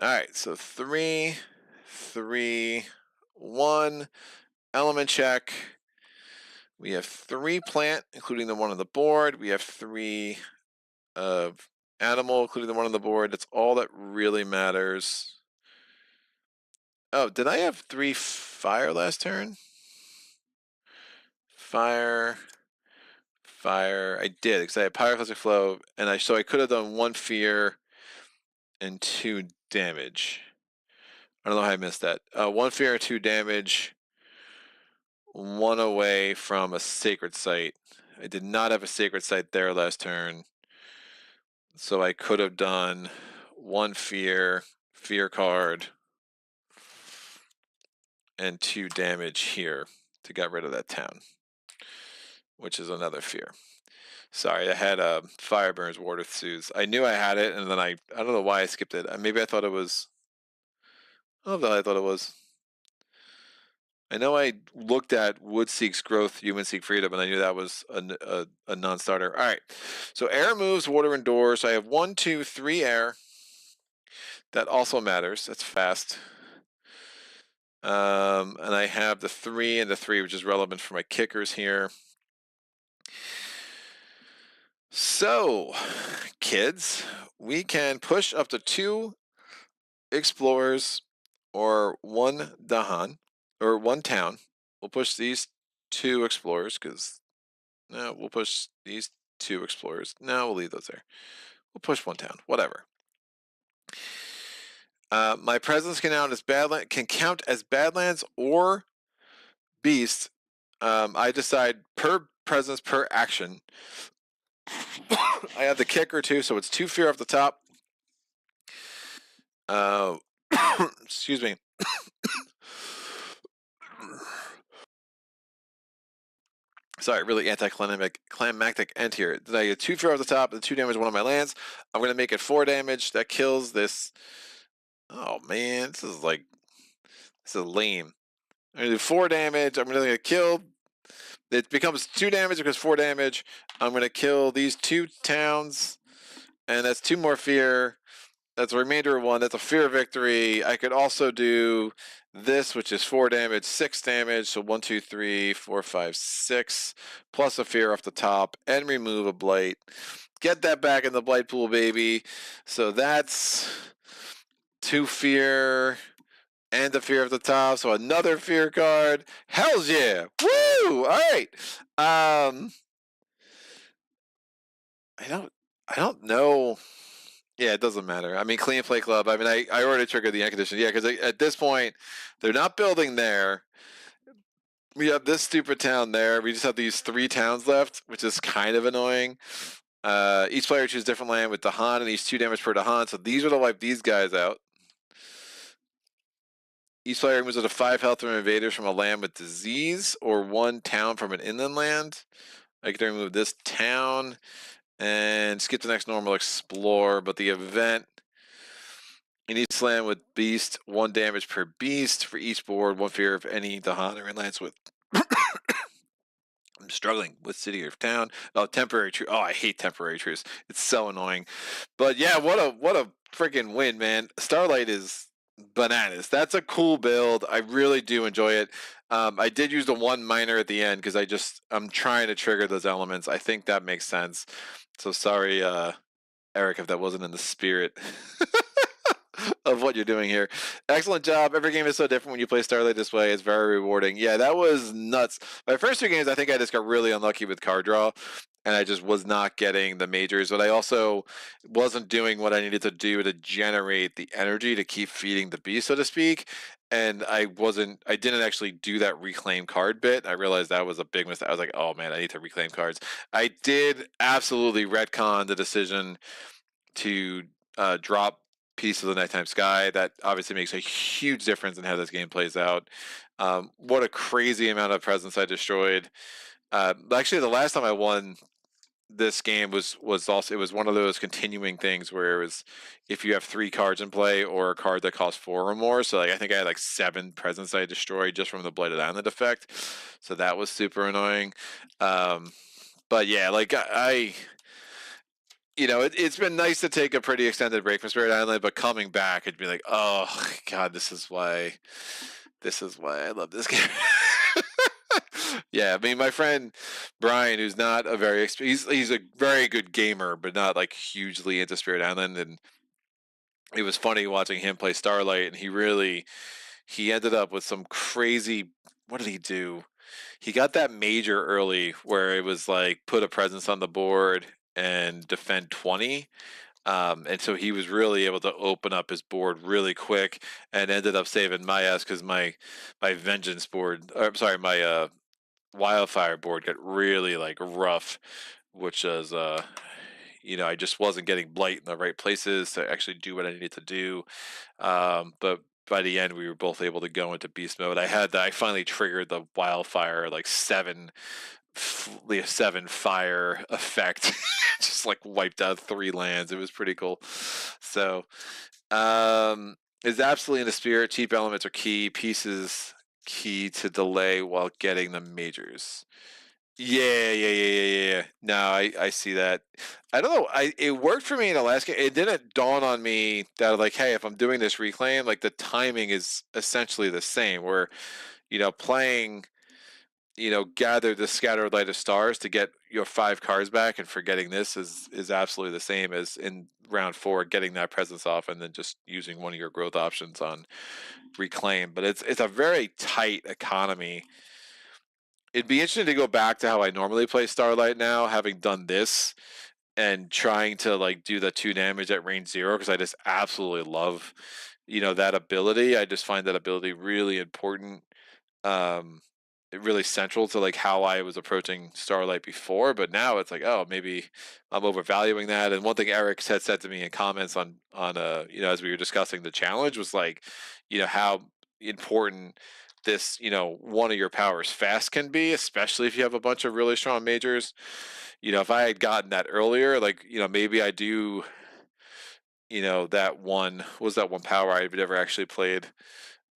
All right, so 3, 3, 1. Element check. We have 3 plant, including the one on the board. We have 3 animal, including the one on the board. That's all that really matters. Oh, did I have 3 fire last turn? Fire. I did, because I had pyroclastic flow, and so I could have done 1 fear and 2 damage. I don't know how I missed that. 1 fear and 2 damage. 1 away from a sacred site. I did not have a sacred site there last turn, so I could have done 1 fear card, and 2 damage here to get rid of that town, which is another fear. Sorry, I had Fire Burns Water Soothes. I knew I had it, and then I don't know why I skipped it. Maybe I thought it was. I don't know what I thought it was. I know I looked at Wood Seeks Growth, Human Seek Freedom, and I knew that was a non-starter. All right, so air moves, water endures. So I have 1, 2, 3 air. That also matters. That's fast. And I have the 3 and the 3, which is relevant for my kickers here. So, kids, we can push up to 2 explorers or 1 Dahan. or one town. We'll push these 2 explorers because no, we'll push these 2 explorers. No, we'll leave those there. We'll push one town. Whatever. My presence can count as Badlands or Beast. I decide per presence per action. I have the kicker too, so it's 2 fear off the top. Excuse me. Sorry, really anticlimactic end here. Did I get 2 fear off the top and 2 damage one of my lands? I'm gonna make it 4 damage. That kills this. Oh man, this is lame. I'm gonna do 4 damage. I'm gonna get killed. It becomes 2 damage because 4 damage. I'm gonna kill these 2 towns, and that's 2 more fear. That's a remainder of 1. That's a fear victory. I could also do this, which is 4 damage, 6 damage. So 1, 2, 3, 4, 5, 6, plus a fear off the top, and remove a blight. Get that back in the blight pool, baby. So that's 2 fear and a fear off the top. So another fear card. Hells yeah! Woo! All right. I don't know. Yeah, it doesn't matter. I mean, Clean Play Club. I mean, I already triggered the end condition. Yeah, because at this point, they're not building there. We have this stupid town there. We just have these 3 towns left, which is kind of annoying. Each player chooses different land with Dahan, and each 2 damage per Dahan. So these are to wipe these guys out. Each player removes a 5 health from invaders from a land with disease, or 1 town from an inland land. I can remove this town and skip the next normal explore, but the event in each land with beast, 1 damage per beast for each board, 1 fear of any Dahan or lands with. I'm struggling with city or town. Oh, temporary truce. Oh, I hate temporary truce. It's so annoying. But yeah, what a freaking win, man. Starlight is bananas. That's a cool build. I really do enjoy it. I did use the 1 minor at the end because I'm trying to trigger those elements. I think that makes sense. So sorry, Eric, if that wasn't in the spirit of what you're doing here. Excellent job. Every game is so different when you play Starlight this way. It's very rewarding. Yeah, that was nuts. My first 2 games, I think I just got really unlucky with card draw, and I just was not getting the majors, but I also wasn't doing what I needed to do to generate the energy to keep feeding the beast, so to speak. And I didn't actually do that reclaim card bit. I realized that was a big mistake. I was like, oh man, I need to reclaim cards. I did absolutely retcon the decision to drop Piece of the Nighttime Sky. That obviously makes a huge difference in how this game plays out. What a crazy amount of presence I destroyed. Actually, the last time I won this game was also, it was one of those continuing things where it was if you have 3 cards in play or a card that costs 4 or more. So I think I had 7 presents I destroyed just from the Blighted Island effect. So that was super annoying. But yeah, it's been nice to take a pretty extended break from Spirit Island, but coming back, it'd be like, oh god, this is why I love this game. Yeah, I mean, my friend Brian, who's not a very he's a very good gamer, but not hugely into Spirit Island, and it was funny watching him play Starlight, and he ended up with some crazy. What did he do? He got that major early where it was put a presence on the board and defend 20. And so he was really able to open up his board really quick and ended up saving my ass because my vengeance board, or I'm sorry, my wildfire board got really rough, which is I just wasn't getting blight in the right places to actually do what I needed to do. But by the end, we were both able to go into beast mode. I finally triggered the wildfire 7 fire effect. Just wiped out 3 lands. It was pretty cool. So is absolutely in the spirit. Cheap elements are key. Pieces key to delay while getting the majors. Yeah. No, I see that. I don't know. It worked for me in the last game. It didn't dawn on me that hey, if I'm doing this reclaim, the timing is essentially the same. Where playing gather the scattered light of stars to get your 5 cards back, and forgetting this is absolutely the same as in round 4, getting that presence off and then just using one of your growth options on reclaim. But it's a very tight economy. It'd be interesting to go back to how I normally play Starlight now, having done this and trying to like do the 2 damage at range 0, because I just absolutely love that ability. I just find that ability really important, um really central to like how I was approaching Starlight before. But now it's like, oh, maybe I'm overvaluing that. And one thing Eric had said to me in comments on as we were discussing the challenge was like, how important this one of your powers fast can be, especially if you have a bunch of really strong majors. If I had gotten that earlier, like, maybe I do, that one was that one power I've never actually played.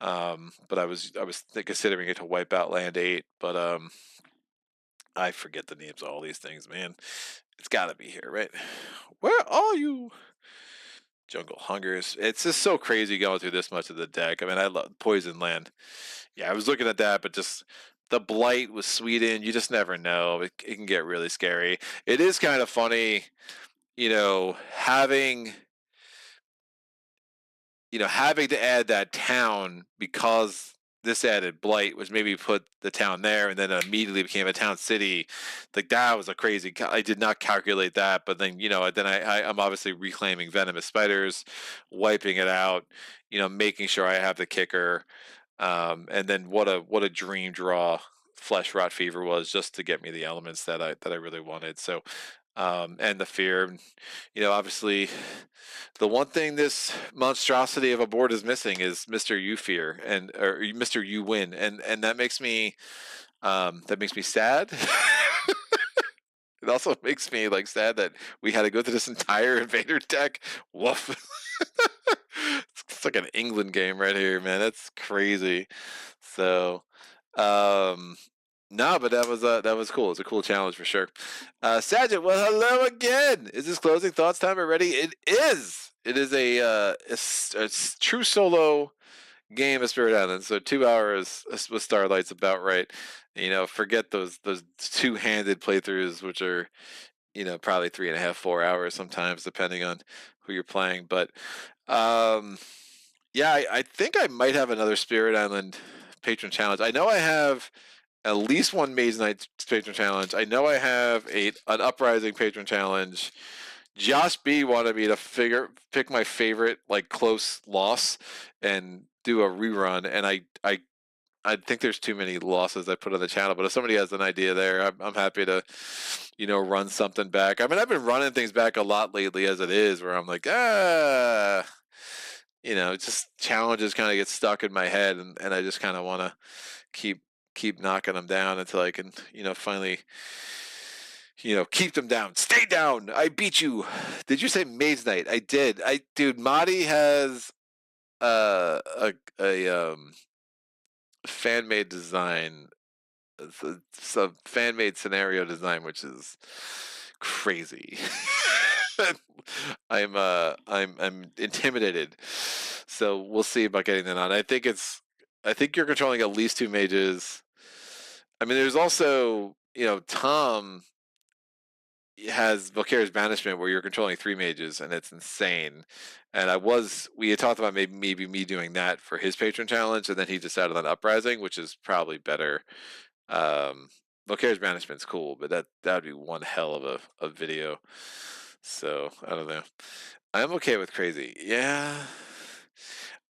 But I was considering it to wipe out land 8, but I forget the names of all these things, man. It's got to be here, right? Where are you? Jungle Hungers. It's just so crazy going through this much of the deck. I mean, I love Poison Land. Yeah, I was looking at that, but just the Blight with Sweden, you just never know. It can get really scary. It is kind of funny, having having to add that town because this added Blight, was maybe put the town there and then it immediately became a town city. Like, that was a crazy. I did not calculate that, but then then I'm obviously reclaiming venomous spiders, wiping it out, making sure I have the kicker, and then what a dream draw Flesh Rot Fever was, just to get me the elements that I really wanted. So, and the fear, obviously, the one thing this monstrosity of a board is missing is Mr. You Fear or Mr. You Win, and that makes me sad. It also makes me like sad that we had to go through this entire Invader deck. Woof. It's like an England game right here, man. That's crazy. So, um, no, but that was cool. It's a cool challenge for sure. Sajid, well, hello again. Is this closing thoughts time already? It is. It is a true solo game of Spirit Island. So 2 hours with Starlight's about right. Forget those 2-handed playthroughs, which are probably 3.5, 4 hours sometimes, depending on who you're playing. But yeah, I think I might have another Spirit Island patron challenge. I know I have at least one Maze Knight patron challenge. I know I have an Uprising patron challenge. Josh B wanted me to pick my favorite like close loss and do a rerun, and I think there's too many losses I put on the channel. But if somebody has an idea there, I'm happy to run something back. I mean, I've been running things back a lot lately as it is, where I'm like, just challenges kind of get stuck in my head, and I just kind of want to keep knocking them down until I can finally keep them down. Stay down. I beat you. Did you say Maze Knight? I did. Dude, Madi has a fan made design. It's a fan made scenario design, which is crazy. I'm intimidated. So we'll see about getting that on. I think you're controlling at least 2 mages. I mean, there's also, Tom has Valkyrie's Banishment, where you're controlling 3 mages, and it's insane. And we had talked about maybe me doing that for his patron challenge, and then he decided on Uprising, which is probably better. Valkyrie's Banishment's cool, but that would be one hell of a video. So I don't know. I'm okay with crazy. Yeah,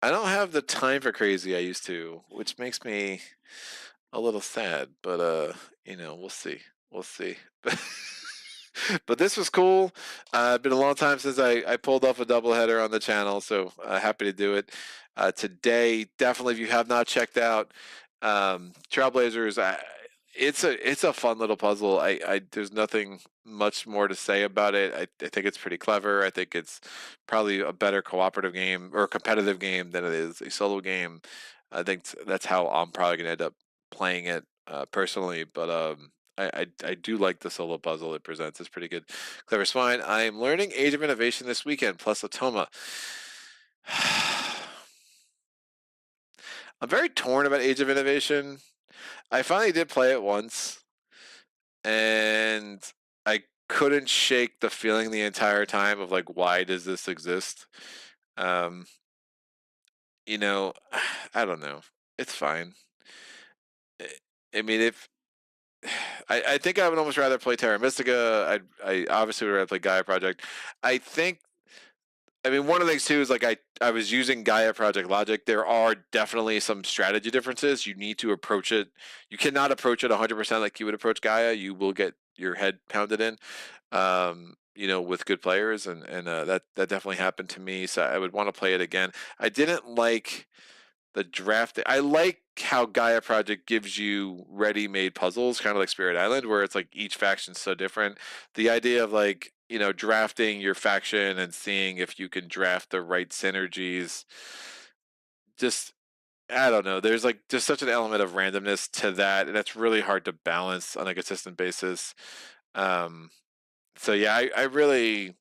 I don't have the time for crazy I used to, which makes me a little sad. But we'll see. We'll see. But this was cool. Been a long time since I pulled off a doubleheader on the channel, so happy to do it today. Definitely, if you have not checked out Trailblazers, it's a fun little puzzle. I there's nothing much more to say about it. I think it's pretty clever. I think it's probably a better cooperative game or competitive game than it is a solo game. I think that's how I'm probably gonna end up playing it personally. But I do like the solo puzzle it presents. It's pretty good. Clever Swine. I am learning Age of Innovation this weekend, plus Atoma. I'm very torn about Age of Innovation. I finally did play it once, and I couldn't shake the feeling the entire time of like, why does this exist? Um, you know, I don't know. It's fine. I I mean, if I think I would almost rather play Terra Mystica. I obviously would rather play Gaia Project. I think I mean, one of the things too is like I was using Gaia Project Logic. There are definitely some strategy differences. You need to approach it. You cannot approach it 100% like you would approach Gaia. You will get your head pounded in, with good players, and that definitely happened to me. So I would want to play it again. I didn't like the draft. I like how Gaia Project gives you ready-made puzzles, kind of like Spirit Island, where it's like each faction's so different. The idea of like drafting your faction and seeing if you can draft the right synergies, just I don't know. There's like just such an element of randomness to that, and that's really hard to balance on a consistent basis. Um, so yeah, I really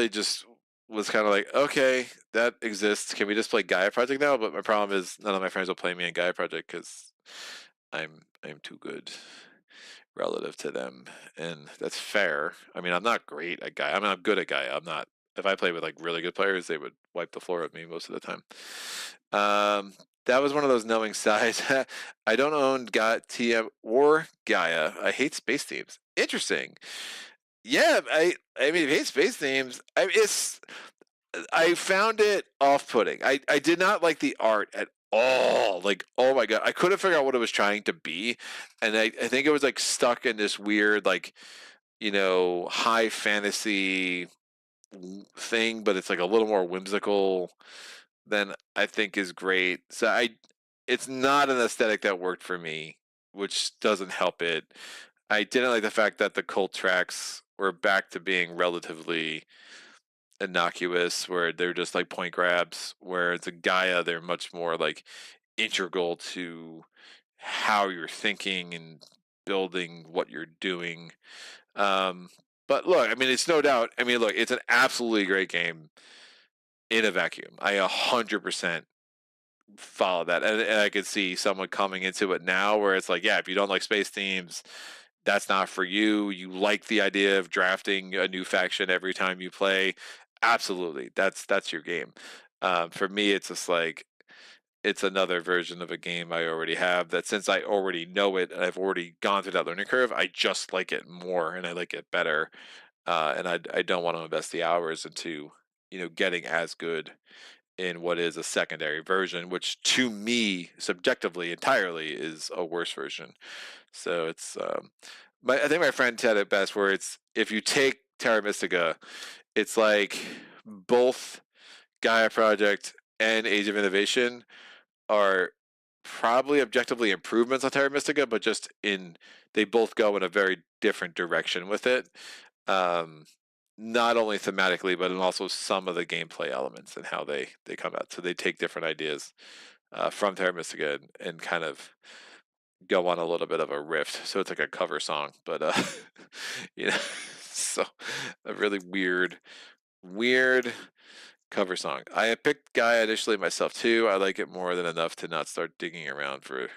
just was kind of like, okay, that exists. Can we just play Gaia Project now? But my problem is none of my friends will play me in Gaia Project because I'm too good relative to them, and that's fair. I mean, I'm not great at Gaia. I mean, I'm good at Gaia. I'm not. If I played with like really good players, they would wipe the floor with me most of the time. Um, that was one of those knowing sides. I don't own TM or Gaia. I hate space themes. Interesting. Yeah, I mean, if you hate space themes, I found it off-putting. I did not like the art at all. Like, oh my god, I couldn't figure out what it was trying to be, and I think it was like stuck in this weird like high fantasy thing, but it's like a little more whimsical than I think is great. So it's not an aesthetic that worked for me, which doesn't help it. I didn't like the fact that the cult tracks were back to being relatively innocuous, where they're just like point grabs, whereas the Gaia, they're much more like integral to how you're thinking and building what you're doing. Um, but look, I mean, it's no doubt. I mean, look, it's an absolutely great game in a vacuum. I 100% follow that, and I could see someone coming into it now where it's like, yeah, if you don't like space themes, that's not for you. You like the idea of drafting a new faction every time you play. Absolutely, that's your game. For me, it's just like it's another version of a game I already have. That since I already know it and I've already gone through that learning curve, I just like it more and I like it better. And I don't want to invest the hours into getting as good in what is a secondary version, which to me subjectively entirely is a worse version. So it's I think my friend said it best, where it's if you take Terra Mystica, it's like both Gaia Project and Age of Innovation are probably objectively improvements on Terra Mystica, but just in they both go in a very different direction with it. Um, Not only thematically, but in also some of the gameplay elements and how they come out. So they take different ideas from Terra Mystica and kind of go on a little bit of a rift. So it's like a cover song, but you know, so a really weird cover song. I had picked Gaia initially myself too. I like it more than enough to not start digging around for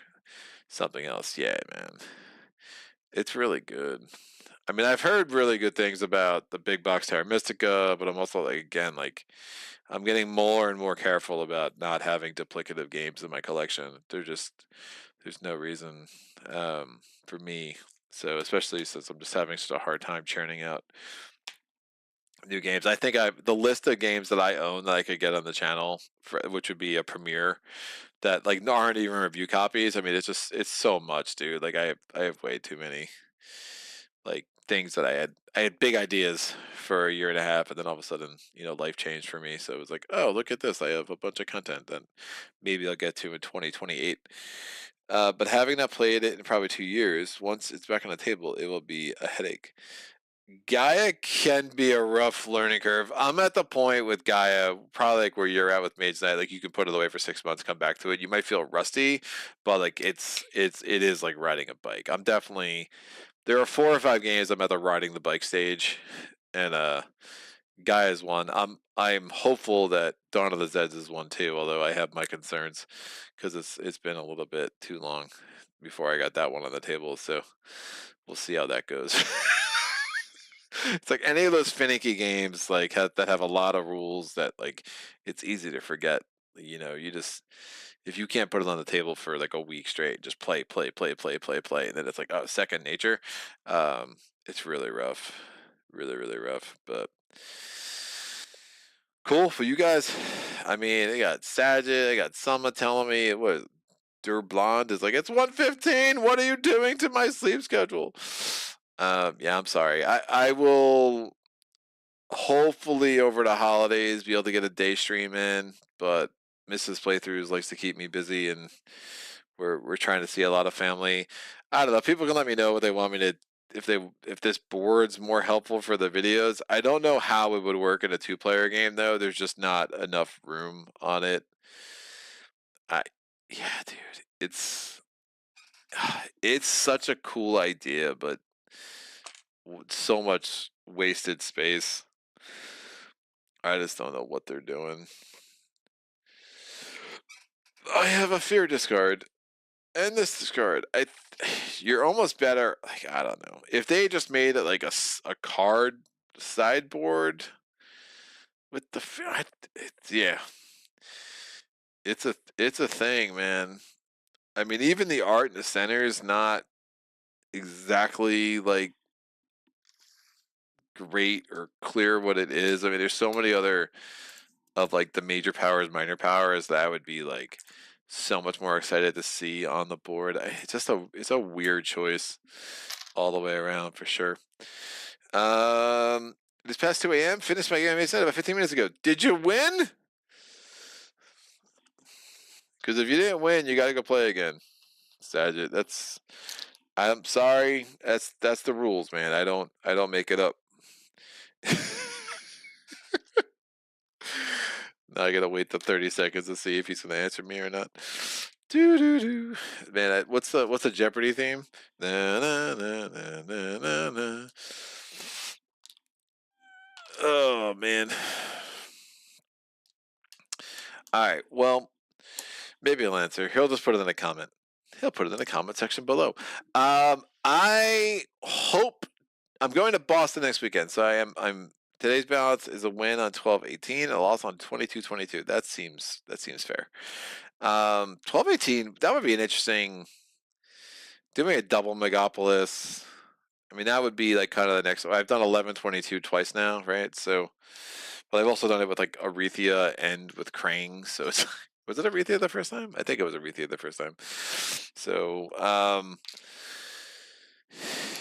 something else. Yeah, man, it's really good. I mean, I've heard really good things about the big box Terra Mystica, but I'm also like, again, like I'm getting more and more careful about not having duplicative games in my collection. There's no reason for me. So especially since I'm just having such a hard time churning out new games. I think the list of games that I own that I could get on the channel, which would be a premiere that like aren't even review copies. I mean, it's so much, dude. Like I have way too many like things that I had big ideas for a year and a half, and then all of a sudden, life changed for me. So it was like, oh, look at this! I have a bunch of content that maybe I'll get to in 2028. But having not played it in probably 2 years, once it's back on the table, it will be a headache. Gaia can be a rough learning curve. I'm at the point with Gaia, probably like where you're at with Mage Knight. Like you can put it away for 6 months, come back to it. You might feel rusty, but like it is like riding a bike. I'm definitely there are 4 or 5 games I'm at the riding the bike stage, and Guy is one. I'm hopeful that Dawn of the Zeds is one too, although I have my concerns because it's been a little bit too long before I got that one on the table. So we'll see how that goes. It's like any of those finicky games like that have a lot of rules that like it's easy to forget. You just if you can't put it on the table for like a week straight, just play, play, play, play, play, play, and then it's like oh, second nature. Um, it's really rough, really, really rough. But cool for you guys. I mean, they got Saget, they got Summer telling me it was Der Blonde is like it's 1:15. What are you doing to my sleep schedule? Yeah, I'm sorry. I will hopefully over the holidays be able to get a day stream in, but Mrs. Playthroughs likes to keep me busy, and we're trying to see a lot of family. I don't know. People can let me know what they want me to if this board's more helpful for the videos. I don't know how it would work in a two-player game though. There's just not enough room on it. I yeah, dude. It's such a cool idea, but so much wasted space. I just don't know what they're doing. I have a fear discard and this discard. You're almost better. Like I don't know if they just made it like a card sideboard with the fear. Yeah, it's a thing, man. I mean, even the art in the center is not exactly like great or clear what it is. I mean, there's so many other of like the major powers, minor powers that I would be like so much more excited to see on the board. It's a weird choice all the way around for sure. This past 2 a.m. finished my game I said about 15 minutes ago. Did you win? Because if you didn't win, you got to go play again. Saget, I'm sorry. That's the rules, man. I don't make it up. Now I gotta wait the 30 seconds to see if he's gonna answer me or not. Do do do. Man, what's the Jeopardy theme? Na na na na na na na. Oh man. All right. Well, maybe he'll answer. He'll just put it in a comment. He'll put it in the comment section below. I hope I'm going to Boston next weekend, so I'm today's balance is a win on 12-18, a loss on 22-22. That seems fair. 12-18, that would be an interesting doing a double Megapolis. I mean, that would be like kind of the next. I've done 11-22 twice now, right? So, but I've also done it with like Arethea and with Krang. So it's was it Arethea the first time? I think it was Arethea the first time. So,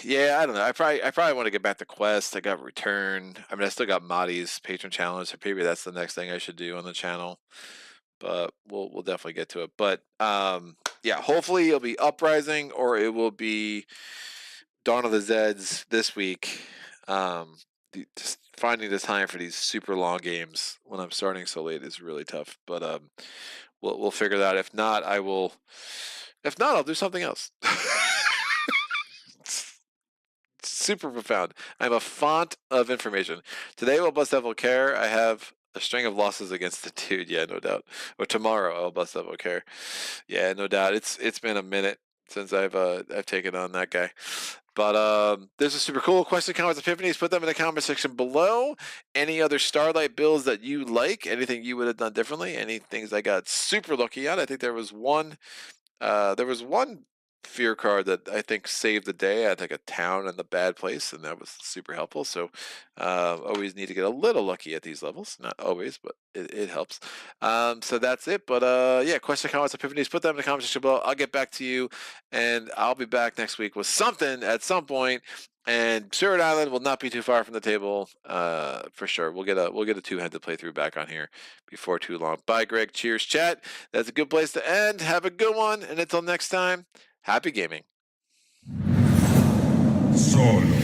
yeah, I don't know. I probably want to get back to Quest. I got Return. I mean, I still got Mahdi's Patron Challenge, so maybe that's the next thing I should do on the channel. But we'll definitely get to it. But yeah, hopefully it'll be Uprising or it will be Dawn of the Zeds this week. Just finding the time for these super long games when I'm starting so late is really tough. But we'll figure that out. If not, I will. If not, I'll do something else. Super profound. I'm a font of information. Today, while Bust Devil Care, I have a string of losses against the dude. Yeah, no doubt. Or tomorrow, I'll Bust Devil Care. Yeah, no doubt. It's been a minute since I've taken on that guy. But there's a super cool question, comments, epiphanies. Put them in the comment section below. Any other Starlight builds that you like? Anything you would have done differently? Any things I got super lucky on? I think there was one. There was one fear card that I think saved the day. I had like a town in the bad place, and that was super helpful. So always need to get a little lucky at these levels. Not always, but it helps. So that's it. But yeah, question, comments, epiphanies, put them in the comment section below. I'll get back to you, and I'll be back next week with something at some point. And Spirit Island will not be too far from the table, for sure. We'll get a two-handed playthrough back on here before too long. Bye, Greg. Cheers, chat. That's a good place to end. Have a good one, and until next time, happy gaming. Solo.